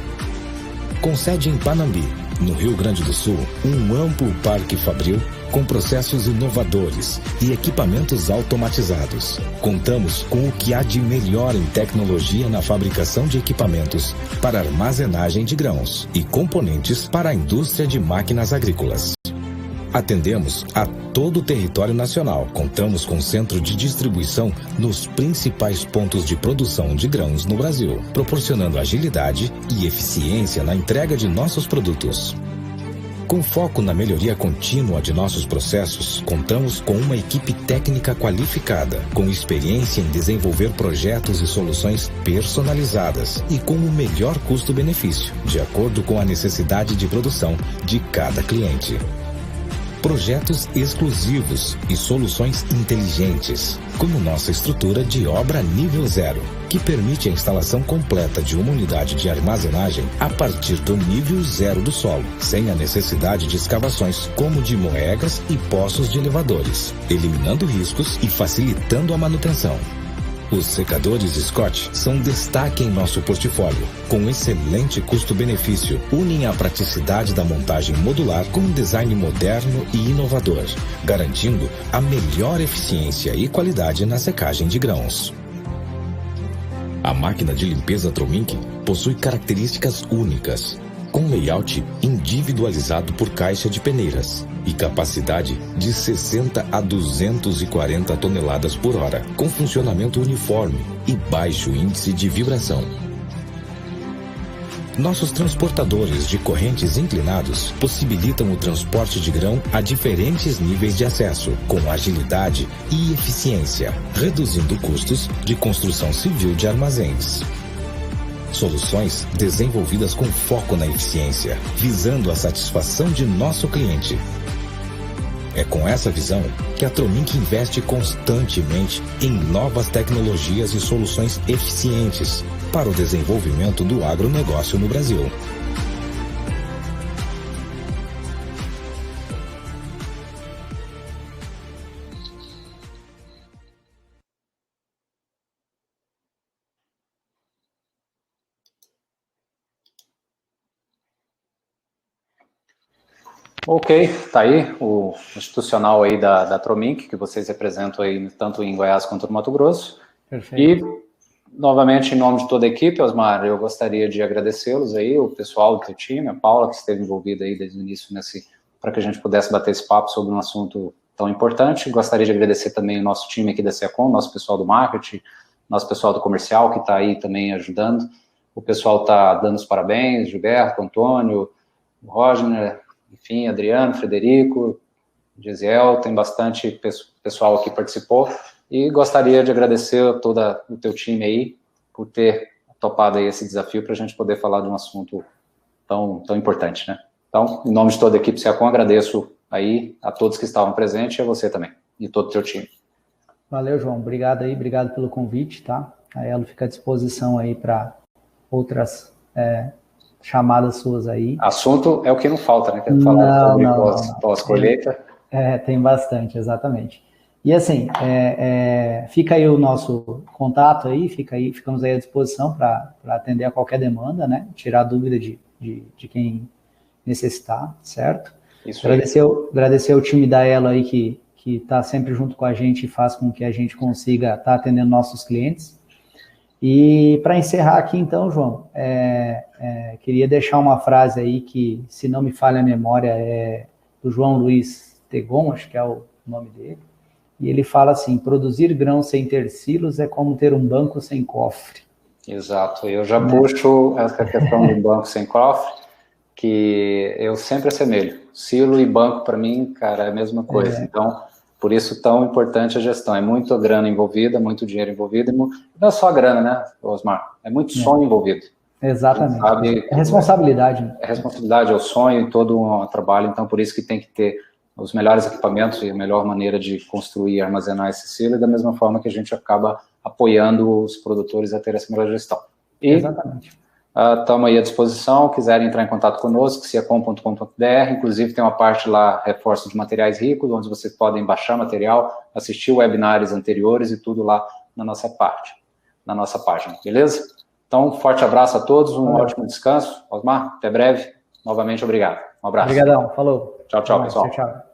Com sede em Panambi, no Rio Grande do Sul, um amplo parque fabril com processos inovadores e equipamentos automatizados. Contamos com o que há de melhor em tecnologia na fabricação de equipamentos para armazenagem de grãos e componentes para a indústria de máquinas agrícolas. Atendemos a todo o território nacional. Contamos com centro de distribuição nos principais pontos de produção de grãos no Brasil, proporcionando agilidade e eficiência na entrega de nossos produtos. Com foco na melhoria contínua de nossos processos, contamos com uma equipe técnica qualificada, com experiência em desenvolver projetos e soluções personalizadas e com o melhor custo-benefício, de acordo com a necessidade de produção de cada cliente. Projetos exclusivos e soluções inteligentes, como nossa estrutura de obra nível 0, que permite a instalação completa de uma unidade de armazenagem a partir do nível 0 do solo, sem a necessidade de escavações como de moegas e poços de elevadores, eliminando riscos e facilitando a manutenção. Os secadores Scott são destaque em nosso portfólio. Com excelente custo-benefício, unem a praticidade da montagem modular com um design moderno e inovador, garantindo a melhor eficiência e qualidade na secagem de grãos. A máquina de limpeza Tromink possui características únicas, com layout individualizado por caixa de peneiras e capacidade de 60 a 240 toneladas por hora, com funcionamento uniforme e baixo índice de vibração. Nossos transportadores de correntes inclinados possibilitam o transporte de grão a diferentes níveis de acesso, com agilidade e eficiência, reduzindo custos de construção civil de armazéns. Soluções desenvolvidas com foco na eficiência, visando a satisfação de nosso cliente. É com essa visão que a Tromink investe constantemente em novas tecnologias e soluções eficientes para o desenvolvimento do agronegócio no Brasil.
Ok, tá aí o institucional aí da Tromink, que vocês representam aí tanto em Goiás quanto no Mato Grosso.
Perfeito.
E, novamente, em nome de toda a equipe, Osmar, eu gostaria de agradecê-los aí, o pessoal do teu time, a Paula, que esteve envolvida aí desde o início para que a gente pudesse bater esse papo sobre um assunto tão importante. Gostaria de agradecer também o nosso time aqui da SEACOM, nosso pessoal do marketing, nosso pessoal do comercial, que está aí também ajudando. O pessoal está dando os parabéns, Gilberto, Antônio, Roger, enfim, Adriano, Frederico, Gisiel, tem bastante pessoal aqui que participou, e gostaria de agradecer a todo o teu time aí por ter topado aí esse desafio para a gente poder falar de um assunto tão importante, né? Então, em nome de toda a equipe SEACOM, agradeço aí a todos que estavam presentes e a você também, e todo o teu time.
Valeu, João, obrigado aí, obrigado pelo convite, tá? A Elo fica à disposição aí para outras chamadas suas aí.
Assunto é o que não falta, né? Quero falar sobre pós-colheita.
Tem bastante, exatamente. E assim, fica aí o nosso contato aí, ficamos aí à disposição para atender a qualquer demanda, né? Tirar dúvida de quem necessitar, certo?
Isso aí.
Agradecer ao time da Elo aí que está sempre junto com a gente e faz com que a gente consiga estar atendendo nossos clientes. E para encerrar aqui, então, João, queria deixar uma frase aí que, se não me falha a memória, é do João Luiz Tegon, acho que é o nome dele, e ele fala assim: produzir grão sem ter silos é como ter um banco sem cofre.
Exato, eu já puxo essa questão do banco sem cofre, que eu sempre assemelho. Silo e banco, para mim, cara, é a mesma coisa. Então, por isso, tão importante a gestão. É muita grana envolvida, muito dinheiro envolvido. Não é só grana, né, Osmar? É muito sonho envolvido.
Exatamente.
Sabe,
é responsabilidade. Né?
É responsabilidade, é o sonho e todo um trabalho. Então, por isso que tem que ter os melhores equipamentos e a melhor maneira de construir e armazenar esse silo, e da mesma forma que a gente acaba apoiando os produtores a ter essa melhor gestão. E,
exatamente.
Estamos aí à disposição, quiserem entrar em contato conosco, seacom.com.br, inclusive tem uma parte lá, reforço de materiais ricos, onde vocês podem baixar material, assistir webinars anteriores e tudo lá na nossa página, beleza? Então, forte abraço a todos, ótimo descanso. Osmar, até breve, novamente obrigado. Um abraço.
Obrigadão, falou.
Tchau, pessoal.
Tchau.